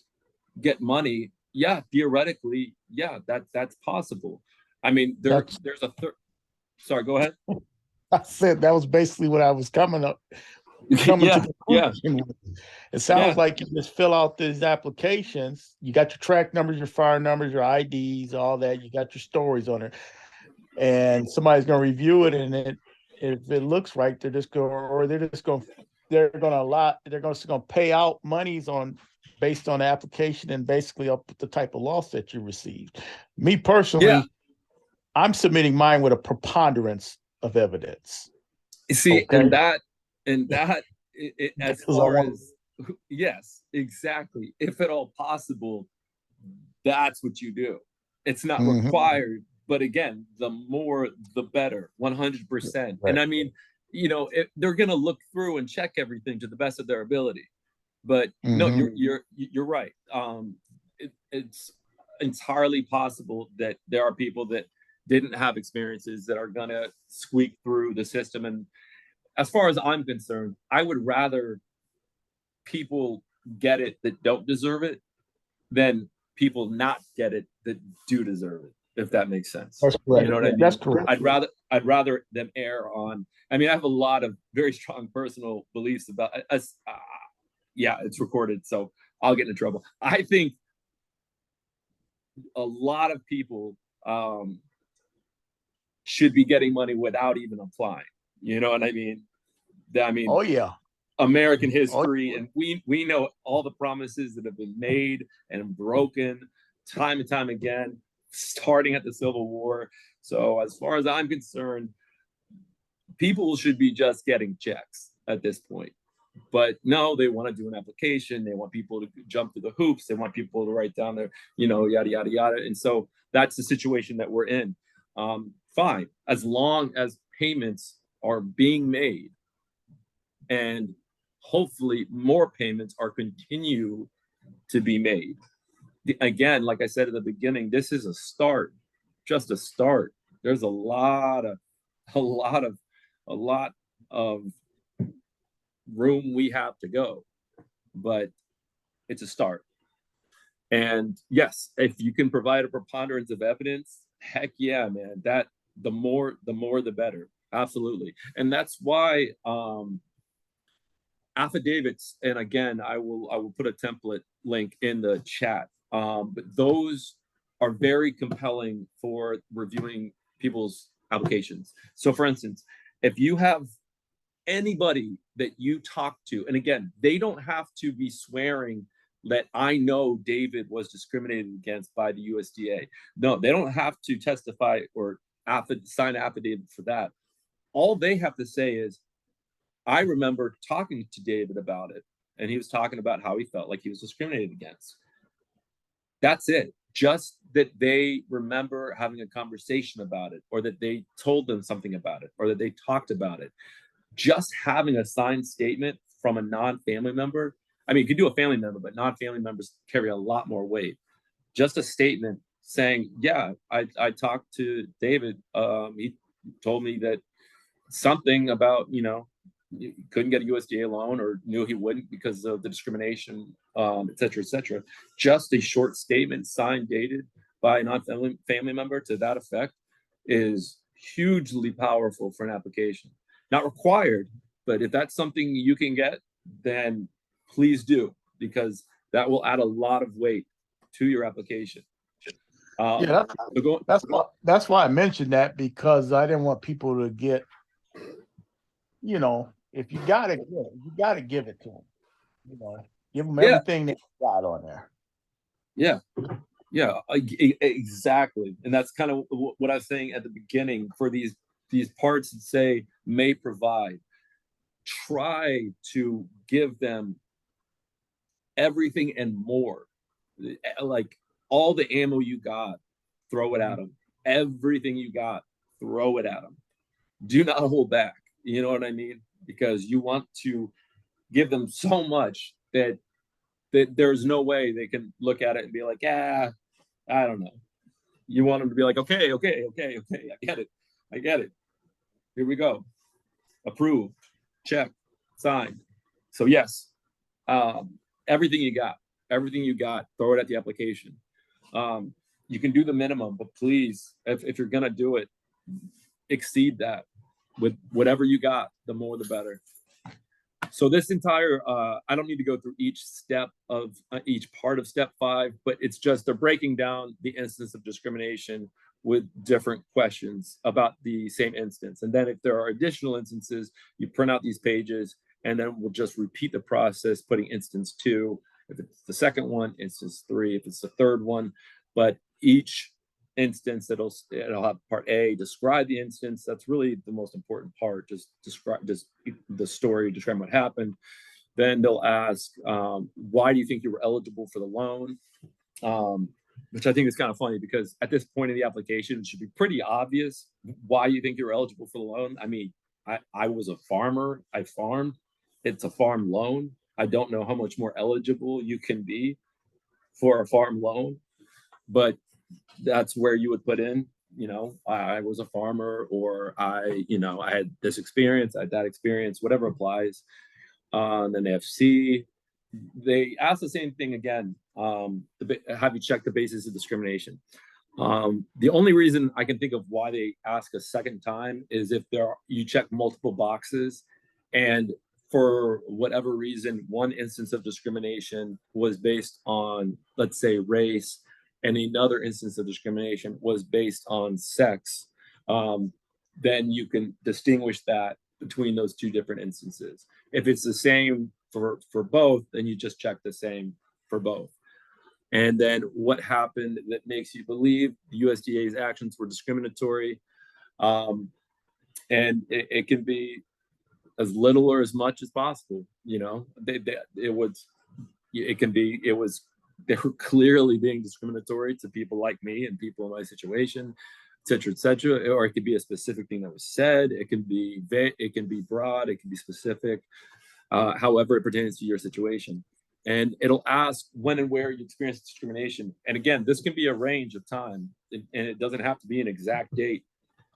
Speaker 1: get money. Yeah, theoretically, yeah, that's possible. I mean, there's a third. Sorry, go ahead.
Speaker 4: I said that was basically what I was coming to the conclusion with. It sounds like you just fill out these applications. You got your track numbers, your fire numbers, your IDs, all that. You got your stories on it, and somebody's going to review it, and if it looks right, they're just going to pay out monies based on the application and basically up the type of loss that you received. Me personally, I'm submitting mine with a preponderance of evidence.
Speaker 1: See, okay? and that as far as, yes, exactly. If at all possible, that's what you do. It's not required, but again, the more, the better, 100%. Right. And I mean, you know, they're going to look through and check everything to the best of their ability. But no, you're right. It's entirely possible that there are people that didn't have experiences that are gonna squeak through the system. And as far as I'm concerned, I would rather people get it that don't deserve it than people not get it that do deserve it, if that makes sense.
Speaker 4: That's correct.
Speaker 1: You know what I mean?
Speaker 4: That's correct.
Speaker 1: I'd rather them err on. I mean, I have a lot of very strong personal beliefs about yeah, it's recorded, so I'll get into trouble. I think a lot of people should be getting money without even applying. You know what I mean?
Speaker 4: Oh yeah.
Speaker 1: American history, and we know all the promises that have been made and broken time and time again, starting at the Civil War. So as far as I'm concerned, people should be just getting checks at this point. But no, they want to do an application. They want people to jump through the hoops. They want people to write down their, yada, yada, yada. And so that's the situation that we're in. Fine, as long as payments are being made and hopefully more payments are continue to be made. Again, like I said at the beginning, this is a start, just a start. There's a lot of room we have to go, but it's a start. And yes, if you can provide a preponderance of evidence, heck yeah, man, that the more the better. Absolutely. And that's why affidavits, and again, I will put a template link in the chat, but those are very compelling for reviewing people's applications. So for instance, if you have anybody that you talk to, and again, they don't have to be swearing that I know David was discriminated against by the USDA. No, they don't have to testify or sign affidavit for that. All they have to say is, I remember talking to David about it, and he was talking about how he felt like he was discriminated against. That's it. Just that they remember having a conversation about it, or that they told them something about it, or that they talked about it. Just having a signed statement from a non-family member. I mean, you could do a family member, but non-family members carry a lot more weight. Just a statement saying, yeah, I talked to David. He told me that something about, you couldn't get a USDA loan, or knew he wouldn't because of the discrimination, et cetera, et cetera. Just a short statement signed, dated by a non-family member to that effect is hugely powerful for an application. Not required, but if that's something you can get, then please do, because that will add a lot of weight to your application.
Speaker 4: Yeah, that's why I mentioned that, because I didn't want people to get, if you got it, you got to give it to them. Give them everything they got on there.
Speaker 1: Yeah. Yeah, exactly. And that's kind of what I was saying at the beginning. For these parts that say may provide, try to give them everything and more. Like all the ammo you got, throw it at them. Everything you got, throw it at them. Do not hold back. You know what I mean? Because you want to give them so much that there's no way they can look at it and be like, I don't know. You want them to be like, okay, I get it. Here we go. Approved, check, signed. So yes, everything you got, throw it at the application. You can do the minimum, but please, if you're gonna do it, exceed that with whatever you got. The more, the better. So this entire, I don't need to go through each step of each part of step 5, but it's just they're breaking down the instance of discrimination with different questions about the same instance. And then if there are additional instances, you print out these pages, and then we'll just repeat the process, putting instance 2, if it's the second one, instance 3, if it's the third one. But each instance, it'll have part A, describe the instance. That's really the most important part. Just describe the story, describe what happened. Then they'll ask, why do you think you were eligible for the loan? Which I think is kind of funny, because at this point in the application, it should be pretty obvious why you think you're eligible for the loan. I mean, I was a farmer, I farmed. It's a farm loan. I don't know how much more eligible you can be for a farm loan, but that's where you would put in, I was a farmer, or I had this experience, I had that experience, whatever applies. Then they have C. They ask the same thing again. Have you checked the basis of discrimination? The only reason I can think of why they ask a second time is if you check multiple boxes, and for whatever reason, one instance of discrimination was based on, let's say, race, and another instance of discrimination was based on sex, then you can distinguish that between those two different instances. If it's the same for both, then you just check the same for both. And then what happened that makes you believe the USDA's actions were discriminatory? And it can be as little or as much as possible. You know, they were clearly being discriminatory to people like me and people in my situation, et cetera, or it could be a specific thing that was said. It can be broad, it can be specific, however it pertains to your situation. And it'll ask when and where you experience discrimination. And again, this can be a range of time, and it doesn't have to be an exact date,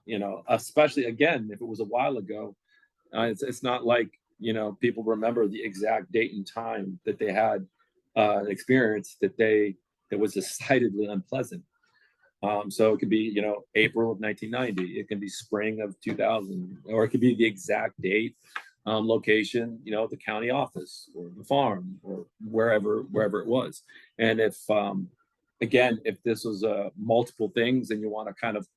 Speaker 1: you know, especially again, if it was a while ago, it's not like, you know, people remember the exact date and time that they had an experience that was decidedly unpleasant. So it could be, you know, April of 1990, it can be spring of 2000, or it could be the exact date, location, you know, the county office or the farm or wherever it was. And if, again, if this was multiple things and you want to kind of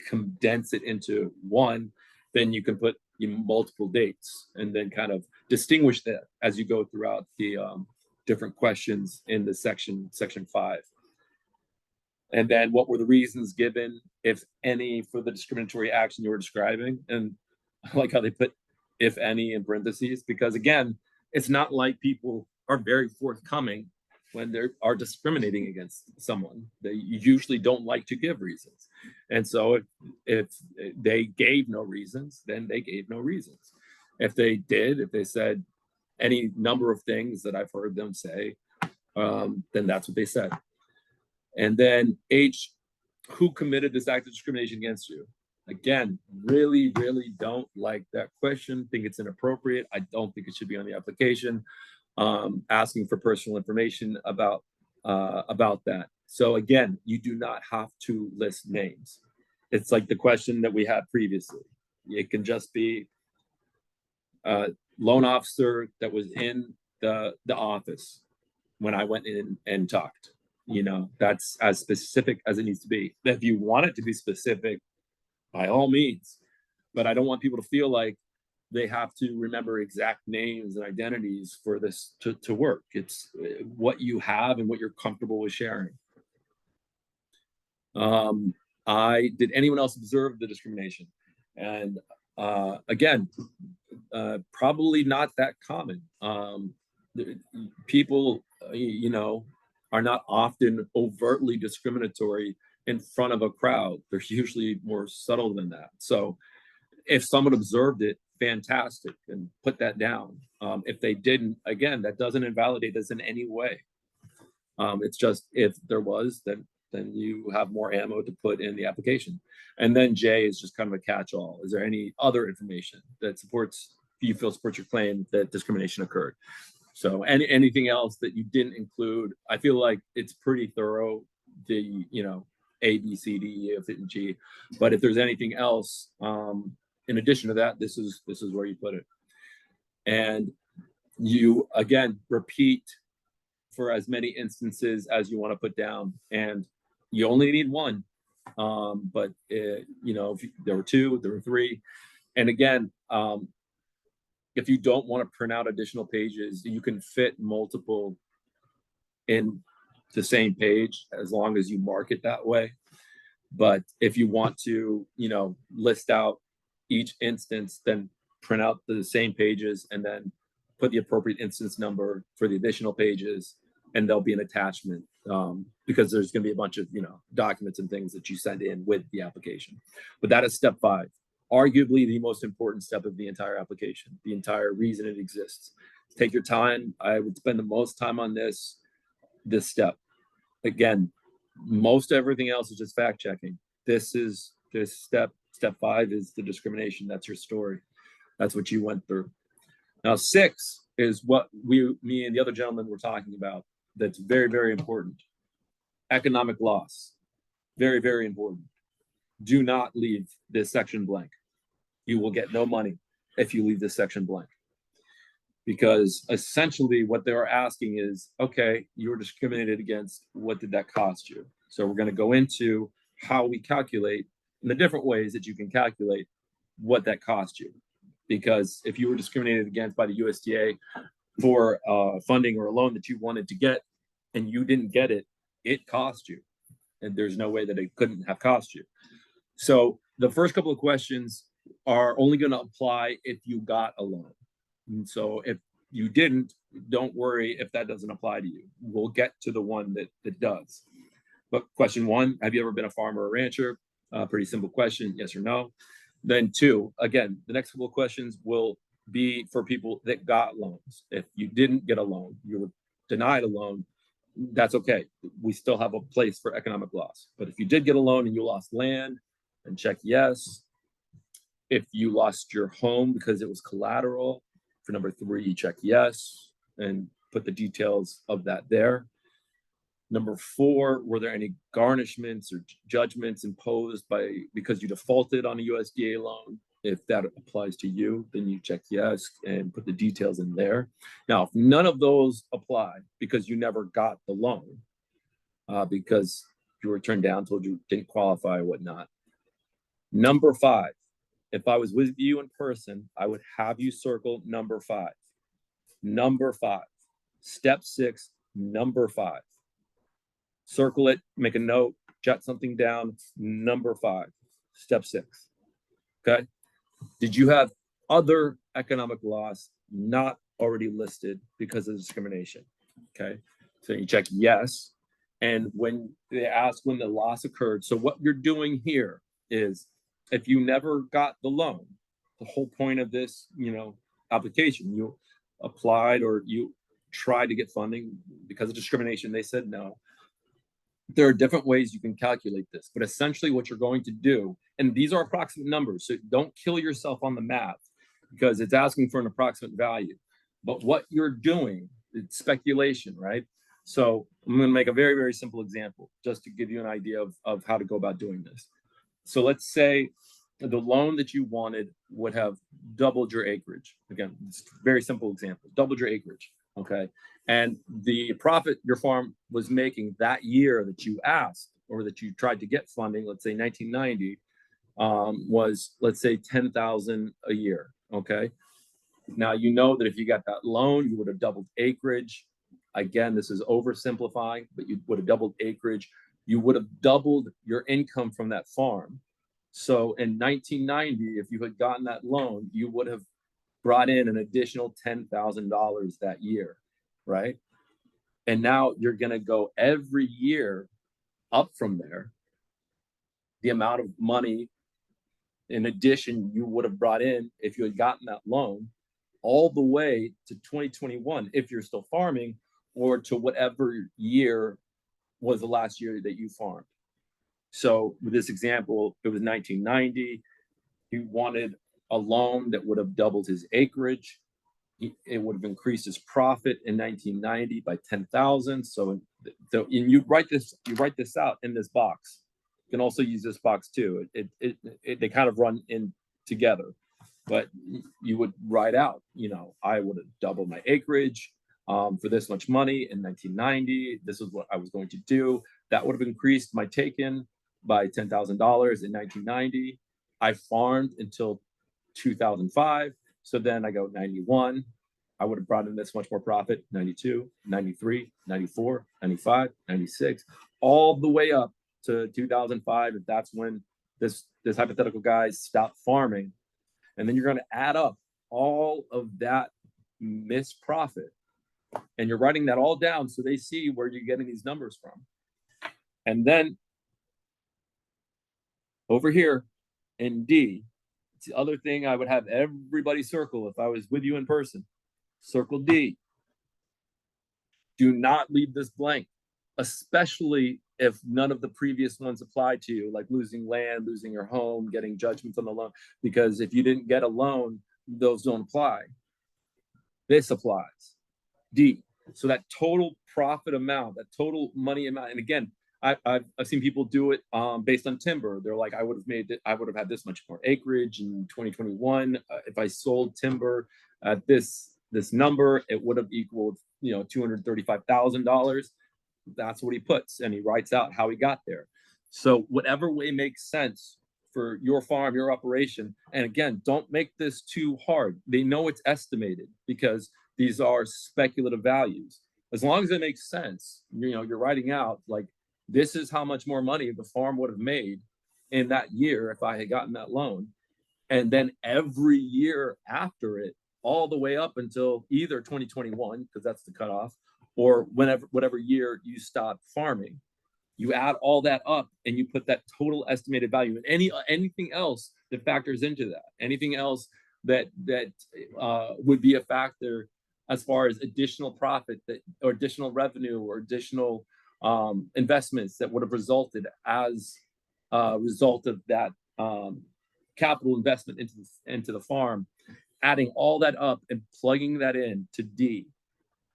Speaker 1: condense it into one, then you can put multiple dates and then kind of distinguish that as you go throughout the different questions in the section 5. And then what were the reasons given, if any, for the discriminatory action you were describing? And I like how they put if any in parentheses, because again, it's not like people are very forthcoming when they are discriminating against someone. They usually don't like to give reasons. And so if they gave no reasons, then they gave no reasons. If they said any number of things that I've heard them say, then that's what they said. And then H, who committed this act of discrimination against you? Again, really, really don't like that question. Think it's inappropriate. I don't think it should be on the application. Asking for personal information about that. So again, you do not have to list names. It's like the question that we had previously. It can just be a loan officer that was in the office when I went in and talked. You know, that's as specific as it needs to be. If you want it to be specific, by all means, but I don't want people to feel like they have to remember exact names and identities for this to work. It's what you have and what you're comfortable with sharing. Did anyone else observe the discrimination? And again, probably not that common. People, you know, are not often overtly discriminatory in front of a crowd. They're usually more subtle than that. So if someone observed it, fantastic, and put that down. If they didn't, again, that doesn't invalidate this in any way. It's just, if there was, then you have more ammo to put in the application. And then J is just kind of a catch-all. Is there any other information that supports your claim that discrimination occurred? So anything else that you didn't include, I feel like it's pretty thorough, the, you know, A, B, C, D, E, F, and G. But if there's anything else, in addition to that, this is where you put it. And you, again, repeat for as many instances as you want to put down. And you only need one. But, you know, if there were 2, there were 3. And again, if you don't want to print out additional pages, you can fit multiple in the same page as long as you mark it that way. But if you want to, you know, list out each instance, then print out the same pages and then put the appropriate instance number for the additional pages, and there'll be an attachment, because there's going to be a bunch of, you know, documents and things that you send in with the application. But that is step 5. Arguably the most important step of the entire application, the entire reason it exists. Take your time. I would spend the most time on this step. Again, most everything else is just fact checking. This step 5 is the discrimination. That's your story. That's what you went through. Now 6 is what me and the other gentleman were talking about. That's very, very important. Economic loss. Very, very important. Do not leave this section blank. You will get no money if you leave this section blank. because essentially what they're asking is, okay, you were discriminated against. What did that cost you? So we're going to go into how we calculate in the different ways that you can calculate what that cost you. Because if you were discriminated against by the USDA for funding or a loan that you wanted to get and you didn't get it, it cost you. And there's no way that it couldn't have cost you. So the first couple of questions are only going to apply if you got a loan. And so if you didn't, don't worry if that doesn't apply to you. We'll get to the one that does. But question one, have you ever been a farmer or rancher? Pretty simple question, yes or no. Then two, again, the next couple of questions will be for people that got loans. If you didn't get a loan, you were denied a loan, that's okay. We still have a place for economic loss. But if you did get a loan and you lost land, then check yes. If you lost your home because it was collateral, for number three, you check yes and put the details of that there. Number four, were there any garnishments or judgments imposed because you defaulted on a USDA loan? If that applies to you, then you check yes and put the details in there. Now, if none of those apply because you never got the loan, because you were turned down, told you didn't qualify or whatnot. Number five, if I was with you in person, I would have you circle number five. Number five, step six, number five. Circle it, make a note, jot something down, number five, step six, okay? Did you have other economic loss not already listed because of discrimination, okay? So you check yes, and when they ask when the loss occurred, so what you're doing here is, if you never got the loan, the whole point of this, application, you applied or you tried to get funding because of discrimination, they said no. There are different ways you can calculate this, but essentially what you're going to do, and these are approximate numbers, so don't kill yourself on the math because it's asking for an approximate value. But what you're doing, it's speculation, right? So I'm going to make a very, very simple example just to give you an idea of how to go about doing this. So let's say the loan that you wanted would have doubled your acreage. Again, it's a very simple example, doubled your acreage, okay? And the profit your farm was making that year that you asked or that you tried to get funding, let's say 1990, was, let's say, $10,000 a year, okay? Now, you know that if you got that loan, you would have doubled acreage. Again, this is oversimplifying, but you would have doubled acreage. You would have doubled your income from that farm. So in 1990, if you had gotten that loan, you would have brought in an additional $10,000 that year, right? And now you're going to go every year up from there. The amount of money in addition you would have brought in if you had gotten that loan, all the way to 2021, if you're still farming, or to whatever year was the last year that you farmed. So with this example, it was 1990. He wanted a loan that would have doubled his acreage. It would have increased his profit in 1990 by 10,000. So and you write this out in this box. You can also use this box too. They kind of run in together, but you would write out, I would have doubled my acreage for this much money in 1990. This is what I was going to do. That would have increased my take-in by $10,000 in 1990. I farmed until 2005. So then I go 91. I would have brought in this much more profit, 92, 93, 94, 95, 96, all the way up to 2005. If that's when this hypothetical guy stopped farming. And then you're going to add up all of that missed profit. And you're writing that all down so they see where you're getting these numbers from. And then over here in D, it's the other thing I would have everybody circle if I was with you in person. Circle D. Do not leave this blank, especially if none of the previous ones apply to you, like losing land, losing your home, getting judgments on the loan. Because if you didn't get a loan, those don't apply. This applies. D. So that total profit amount, that total money amount, and again, I've seen people do it based on timber. They're like, I would have had this much more acreage in 2021 if I sold timber at this this number. It would have equaled, $235,000. That's what he puts, and he writes out how he got there. So whatever way makes sense for your farm, your operation. And again, don't make this too hard. They know it's estimated because these are speculative values. As long as it makes sense, you're writing out like, this is how much more money the farm would have made in that year if I had gotten that loan. And then every year after it, all the way up until either 2021, because that's the cutoff, or whatever year you stop farming, you add all that up and you put that total estimated value, and anything else that factors into that, anything else that would be a factor as far as additional profit or additional revenue or additional investments that would have resulted as a result of that capital investment into the farm, adding all that up and plugging that in to D,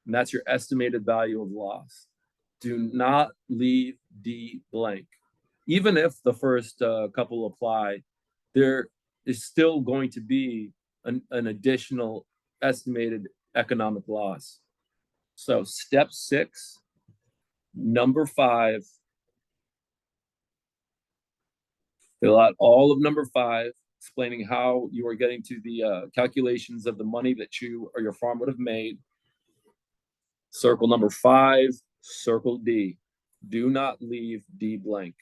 Speaker 1: and that's your estimated value of loss. Do not leave D blank. Even if the first couple apply, there is still going to be an additional estimated economic loss. So step 6, number 5, fill out all of number 5, explaining how you are getting to the calculations of the money that you or your farm would have made. Circle number 5, circle D. Do not leave D blank.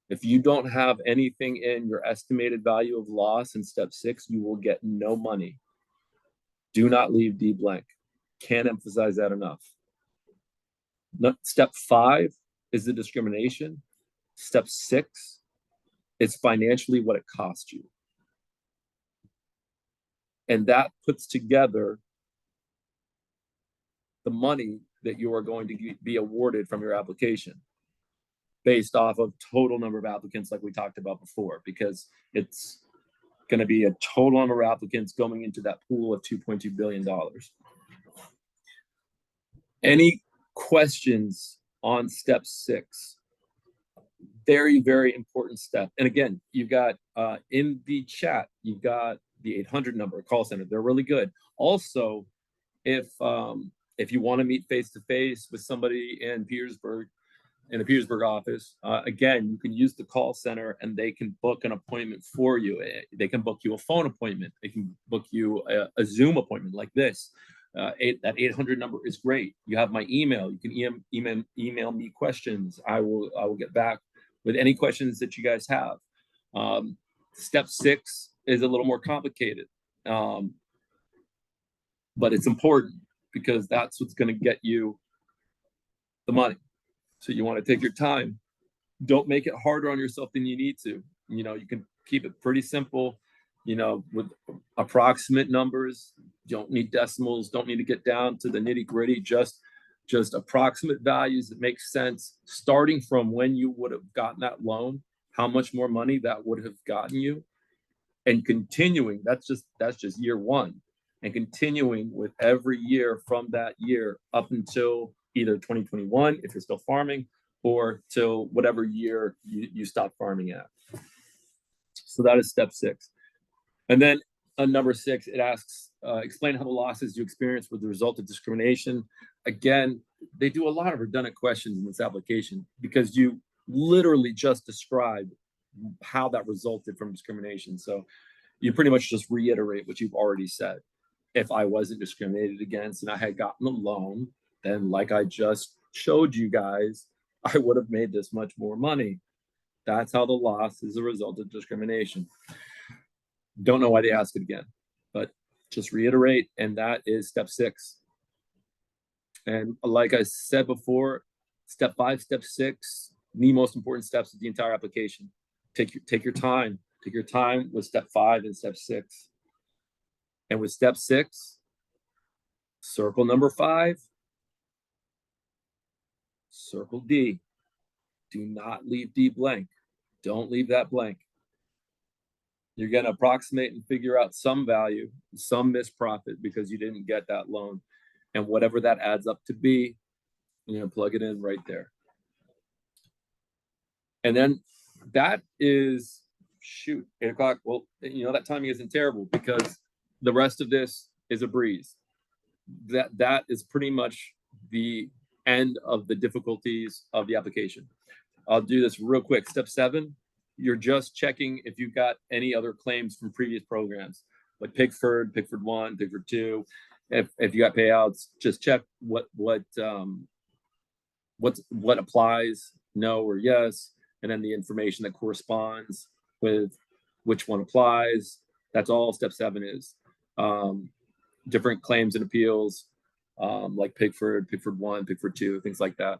Speaker 1: If you don't have anything in your estimated value of loss in step 6, you will get no money. Do not leave D blank. Can't emphasize that enough. Step 5 is the discrimination. Step 6 is financially what it cost you. And that puts together the money that you are going to be awarded from your application based off of total number of applicants, like we talked about before, because it's going to be a total number of applicants going into that pool of $2.2 billion. Any questions on step 6? Very, very important step. And again, you've got in the chat, you've got the 800 number, call center. They're really good. Also, if you want to meet face-to-face with somebody in Petersburg, in the Petersburg office, again, you can use the call center and they can book an appointment for you. They can book you a phone appointment. They can book you a Zoom appointment like this. That 800 number is great. You have my email. You can email me questions. I will get back with any questions that you guys have. Step 6 is a little more complicated, but it's important because that's what's going to get you the money. So you want to take your time. Don't make it harder on yourself than you need to. You can keep it pretty simple, with approximate numbers. You don't need decimals, don't need to get down to the nitty-gritty, just approximate values that make sense, starting from when you would have gotten that loan, how much more money that would have gotten you, and continuing. That's just year 1, and continuing with every year from that year up until either 2021 if you're still farming, or till whatever year you stop farming at. So that is step 6. And then on number 6, it asks, explain how the losses you experienced were the result of discrimination. Again, they do a lot of redundant questions in this application because you literally just described how that resulted from discrimination. So you pretty much just reiterate what you've already said. If I wasn't discriminated against and I had gotten a loan, then like I just showed you guys, I would have made this much more money. That's how the loss is a result of discrimination. Don't know why they ask it again, but just reiterate, and that is step 6. And like I said before, step 5, step 6, the most important steps of the entire application. Take your time. Take your time with step 5 and step 6. And with step 6, circle number 5, circle D. Do not leave D blank. Don't leave that blank. You're going to approximate and figure out some value, some missed profit because you didn't get that loan. And whatever that adds up to be, you're going to plug it in right there. And then that is, 8 o'clock. Well, that timing isn't terrible because the rest of this is a breeze. that is pretty much the end of the difficulties of the application. I'll do this real quick. Step 7, you're just checking if you've got any other claims from previous programs, like Pigford 1, Pigford 2. If you got payouts, just check what applies, no or yes, and then the information that corresponds with which one applies. That's all step 7 is. Different claims and appeals, like Pigford 1, Pigford 2, things like that.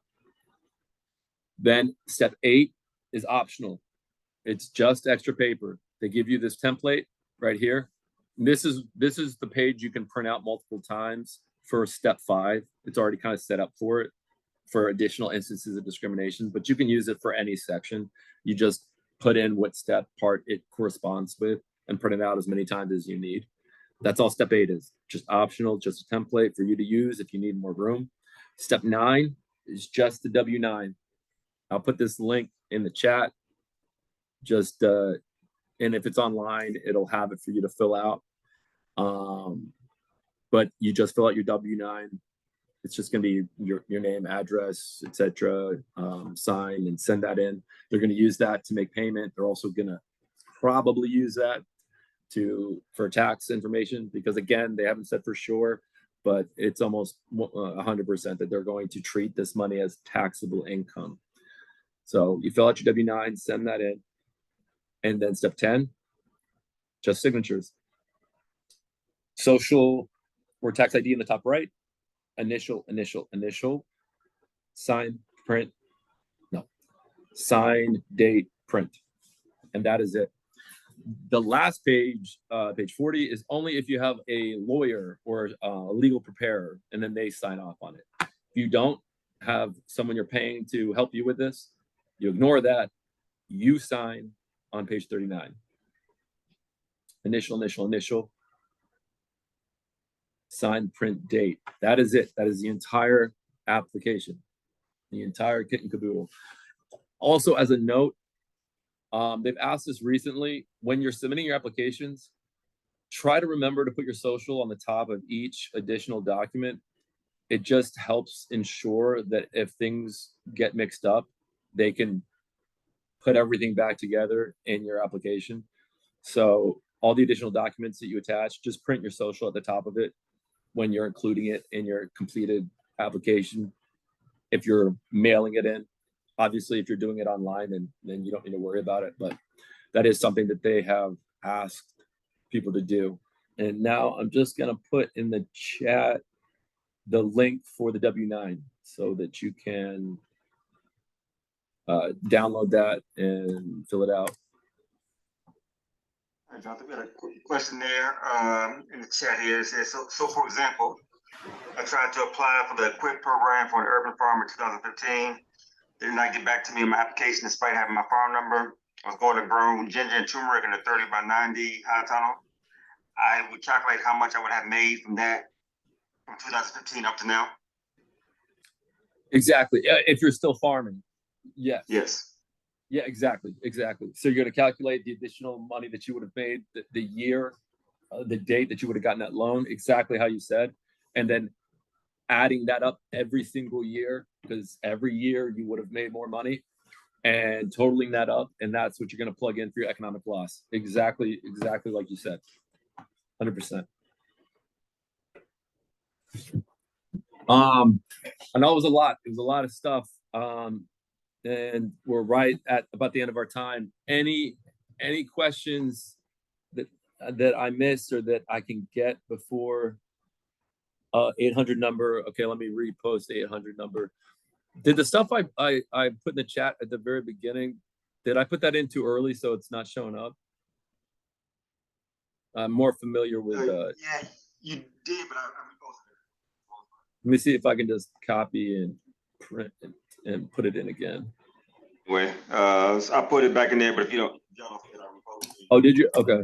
Speaker 1: Then step 8 is optional. It's just extra paper. They give you this template right here. This is the page you can print out multiple times for step 5. It's already kind of set up for it, for additional instances of discrimination, but you can use it for any section. You just put in what step part it corresponds with and print it out as many times as you need. That's all step 8 is, just optional, just a template for you to use if you need more room. Step 9 is just the W-9. I'll put this link in the chat. Just, and if it's online, it'll have it for you to fill out. But you just fill out your W-9. It's just going to be your name, address, etc. Sign and send that in. They're going to use that to make payment. They're also going to probably use that for tax information, because again, they haven't said for sure, but it's almost 100% that they're going to treat this money as taxable income. So you fill out your W-9, send that in, and then step 10, just signatures. Social or tax ID in the top right. Initial, sign, print, sign, date, print. And that is it. The last page, page 40, is only if you have a lawyer or a legal preparer, and then they sign off on it. If you don't have someone you're paying to help you with this, you ignore that. You sign on page 39. Initial, sign, print, date. That is it. That is the entire application, the entire kit and caboodle. Also, as a note, they've asked us recently, when you're submitting your applications, try to remember to put your social on the top of each additional document. It just helps ensure that if things get mixed up, they can put everything back together in your application. So all the additional documents that you attach, just print your social at the top of it when you're including it in your completed application. If you're mailing it in, obviously, if you're doing it online, then you don't need to worry about it. But that is something that they have asked people to do. And now I'm just going to put in the chat the link for the W-9 so that you can download that and fill it out.
Speaker 3: All right, Jonathan, we got a quick question there in the chat here. It says, so for example, I tried to apply for the QUIP program for an urban farm in 2015. They did not get back to me on my application despite having my farm number. I was going to grow ginger and turmeric in a 30 by 90 high tunnel. I would calculate how much I would have made from that from 2015 up to now.
Speaker 1: Exactly. If you're still farming. Yes.
Speaker 3: Yes.
Speaker 1: Yeah, exactly. So you're going to calculate the additional money that you would have made, the year, the date that you would have gotten that loan, exactly how you said, and then adding that up every single year, because every year you would have made more money, and totaling that up, and that's what you're going to plug in for your economic loss. Exactly like you said. 100%. I know it was a lot. It was a lot of stuff. And we're right at about the end of our time. Any questions that I missed or that I can get before 800 number? Okay, let me repost the 800 number. Did the stuff I put in the chat at the very beginning, did I put that in too early so it's not showing up? I'm more familiar with
Speaker 3: yeah, you did, but I reposted it.
Speaker 1: Let me see if I can just copy and print and put it in again.
Speaker 3: Anyway, so I put it back in there, but if you don't forget, I reposted it.
Speaker 1: Oh, did you? Okay.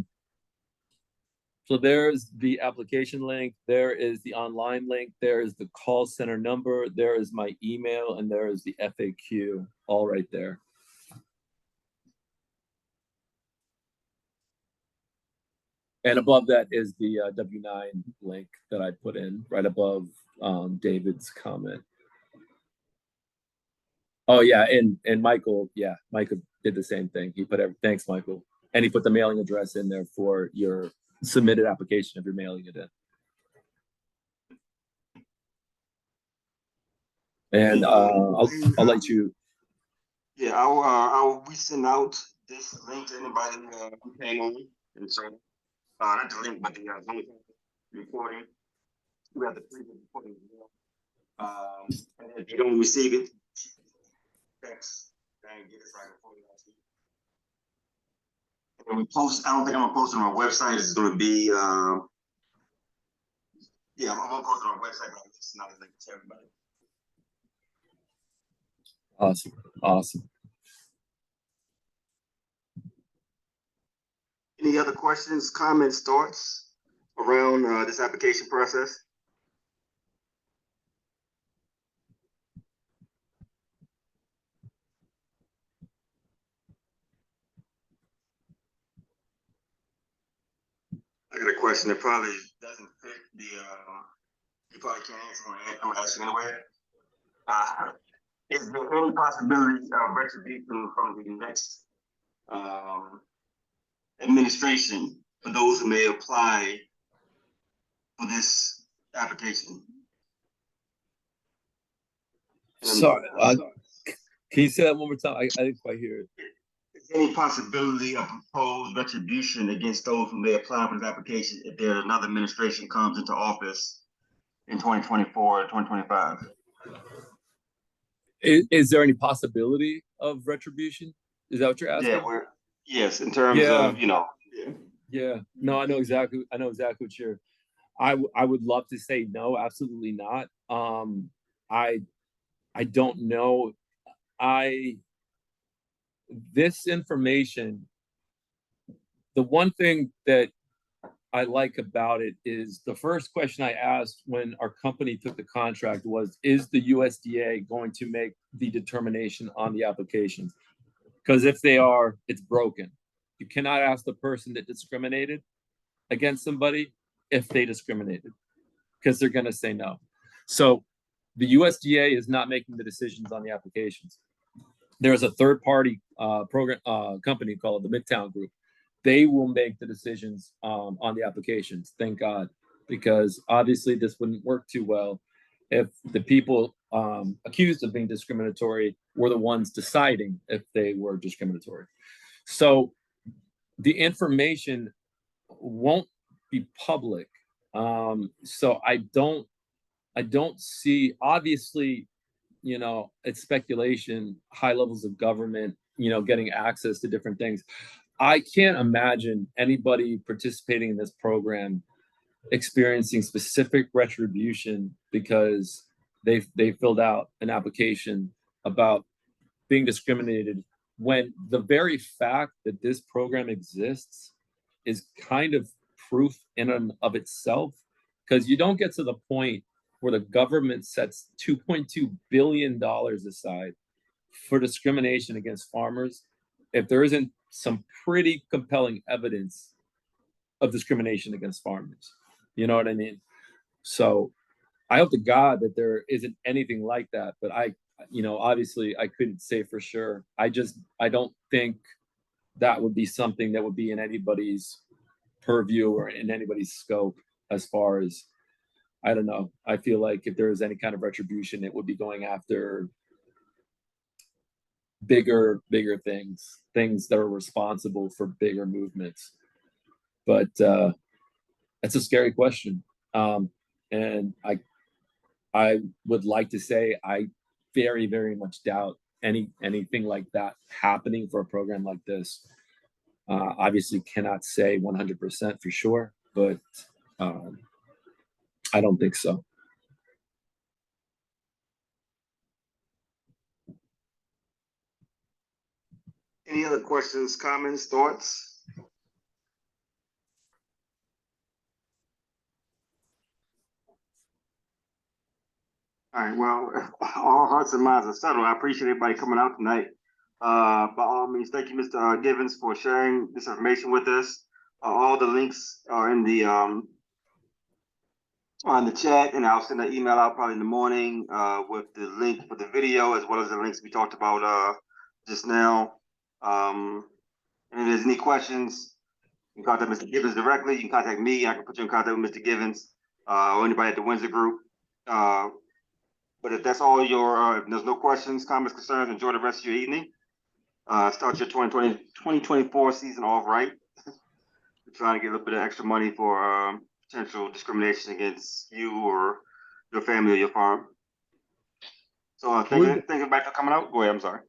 Speaker 1: So there's the application link. There is the online link. There is the call center number. There is my email, and there is the FAQ, all right there. And above that is the W-9 link that I put in right above David's comment. Oh yeah, and Michael, yeah, Michael did the same thing. He put thanks, Michael, and he put the mailing address in there for your submitted application if you're mailing it in. And I'll let you.
Speaker 3: Yeah, I'll resend out this link to anybody who came on, and so not the link, but the Zoom recording. We have the previous recording as well. And if you don't receive it, text and get it right before you actually. And we post. I don't think I'm gonna post it on our website. It's gonna be yeah, I'm gonna post it on our website, but it's not a link to everybody.
Speaker 1: Awesome, awesome.
Speaker 3: Any other questions, comments, thoughts around this application process? I got a question that probably doesn't fit the, you probably can't answer, I'm gonna ask you anyway. Is there any possibility of retribution from the next administration for those who may apply for this application?
Speaker 1: Sorry, can you say that one more time? I didn't quite hear it.
Speaker 3: Is there any possibility of proposed retribution against those who may apply for this application if there another administration comes into office in 2024 or 2025?
Speaker 1: Is there any possibility of retribution? Is that what you're asking?
Speaker 3: Yeah, yes, in terms of, you know.
Speaker 1: Yeah. No, I know exactly what you're. I would love to say no, absolutely not. I don't know. This information, the one thing that I like about it is the first question I asked when our company took the contract was, is the USDA going to make the determination on the applications? Because if they are, it's broken. You cannot ask the person that discriminated against somebody if they discriminated, because they're going to say no. So the USDA is not making the decisions on the applications. There's a third-party program company called the Midtown Group. They will make the decisions on the applications. Thank God, because obviously this wouldn't work too well if the people accused of being discriminatory were the ones deciding if they were discriminatory. So the information won't be public. So I don't see, obviously, you know, it's speculation, high levels of government, you know, getting access to different things. I can't imagine anybody participating in this program experiencing specific retribution because they filled out an application about being discriminated, when the very fact that this program exists is kind of proof in and of itself, because you don't get to the point where the government sets $2.2 billion aside for discrimination against farmers if there isn't some pretty compelling evidence of discrimination against farmers. You know what I mean? So I hope to God that there isn't anything like that, but obviously I couldn't say for sure. I don't think that would be something that would be in anybody's purview or in anybody's scope. As far as, I don't know, I feel like if there was any kind of retribution, it would be going after bigger things that are responsible for bigger movements. But it's a scary question, and I would like to say I very, very much doubt anything like that happening for a program like this. Obviously cannot say 100% for sure, but I don't think so.
Speaker 3: Any other questions, comments, thoughts? All right, well, all hearts and minds are settled. I appreciate everybody coming out tonight. By all means, thank you, Mr. Givens, for sharing this information with us. All the links are in the on the chat, and I'll send an email out probably in the morning with the link for the video as well as the links we talked about just now. And if there's any questions, you can contact Mr. Givens directly. You can contact me. I can put you in contact with Mr. Givens or anybody at the Windsor Group. But if that's all if there's no questions, comments, concerns, enjoy the rest of your evening. Start your 2024 season off right. We're trying to get a little bit of extra money for potential discrimination against you or your family or your farm. So thank you everybody for coming out. Go ahead, I'm sorry.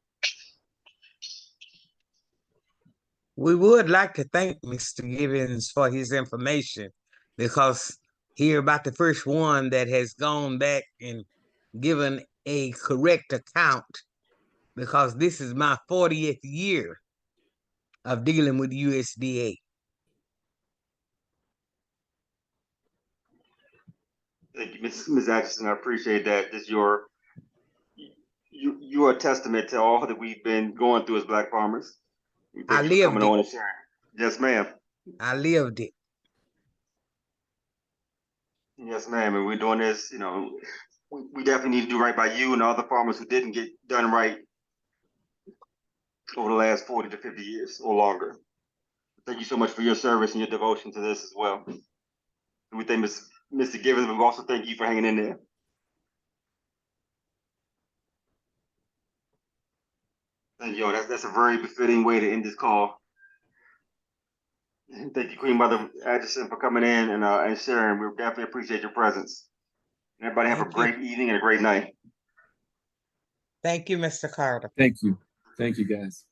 Speaker 5: We would like to thank Mr. Givens for his information, because he about the first one that has gone back and given a correct account, because this is my 40th year of dealing with USDA.
Speaker 3: Thank you, Ms. Atchison. I appreciate that. You are a testament to all that we've been going through as Black farmers.
Speaker 5: I
Speaker 3: Thank you for
Speaker 5: lived
Speaker 3: coming
Speaker 5: it.
Speaker 3: on and sharing. Yes, ma'am.
Speaker 5: I lived it.
Speaker 3: Yes, ma'am. And we're doing this, we definitely need to do right by you and the other farmers who didn't get done right over the last 40 to 50 years or longer. Thank you so much for your service and your devotion to this as well. And we thank Mr. Givens, but we also thank you for hanging in there. Thank you. That's a very befitting way to end this call. And thank you, Queen Mother Atchison, for coming in and sharing. We definitely appreciate your presence. And everybody have a great evening and a great night.
Speaker 5: Thank you, Mr. Carter.
Speaker 1: Thank you. Thank you, guys.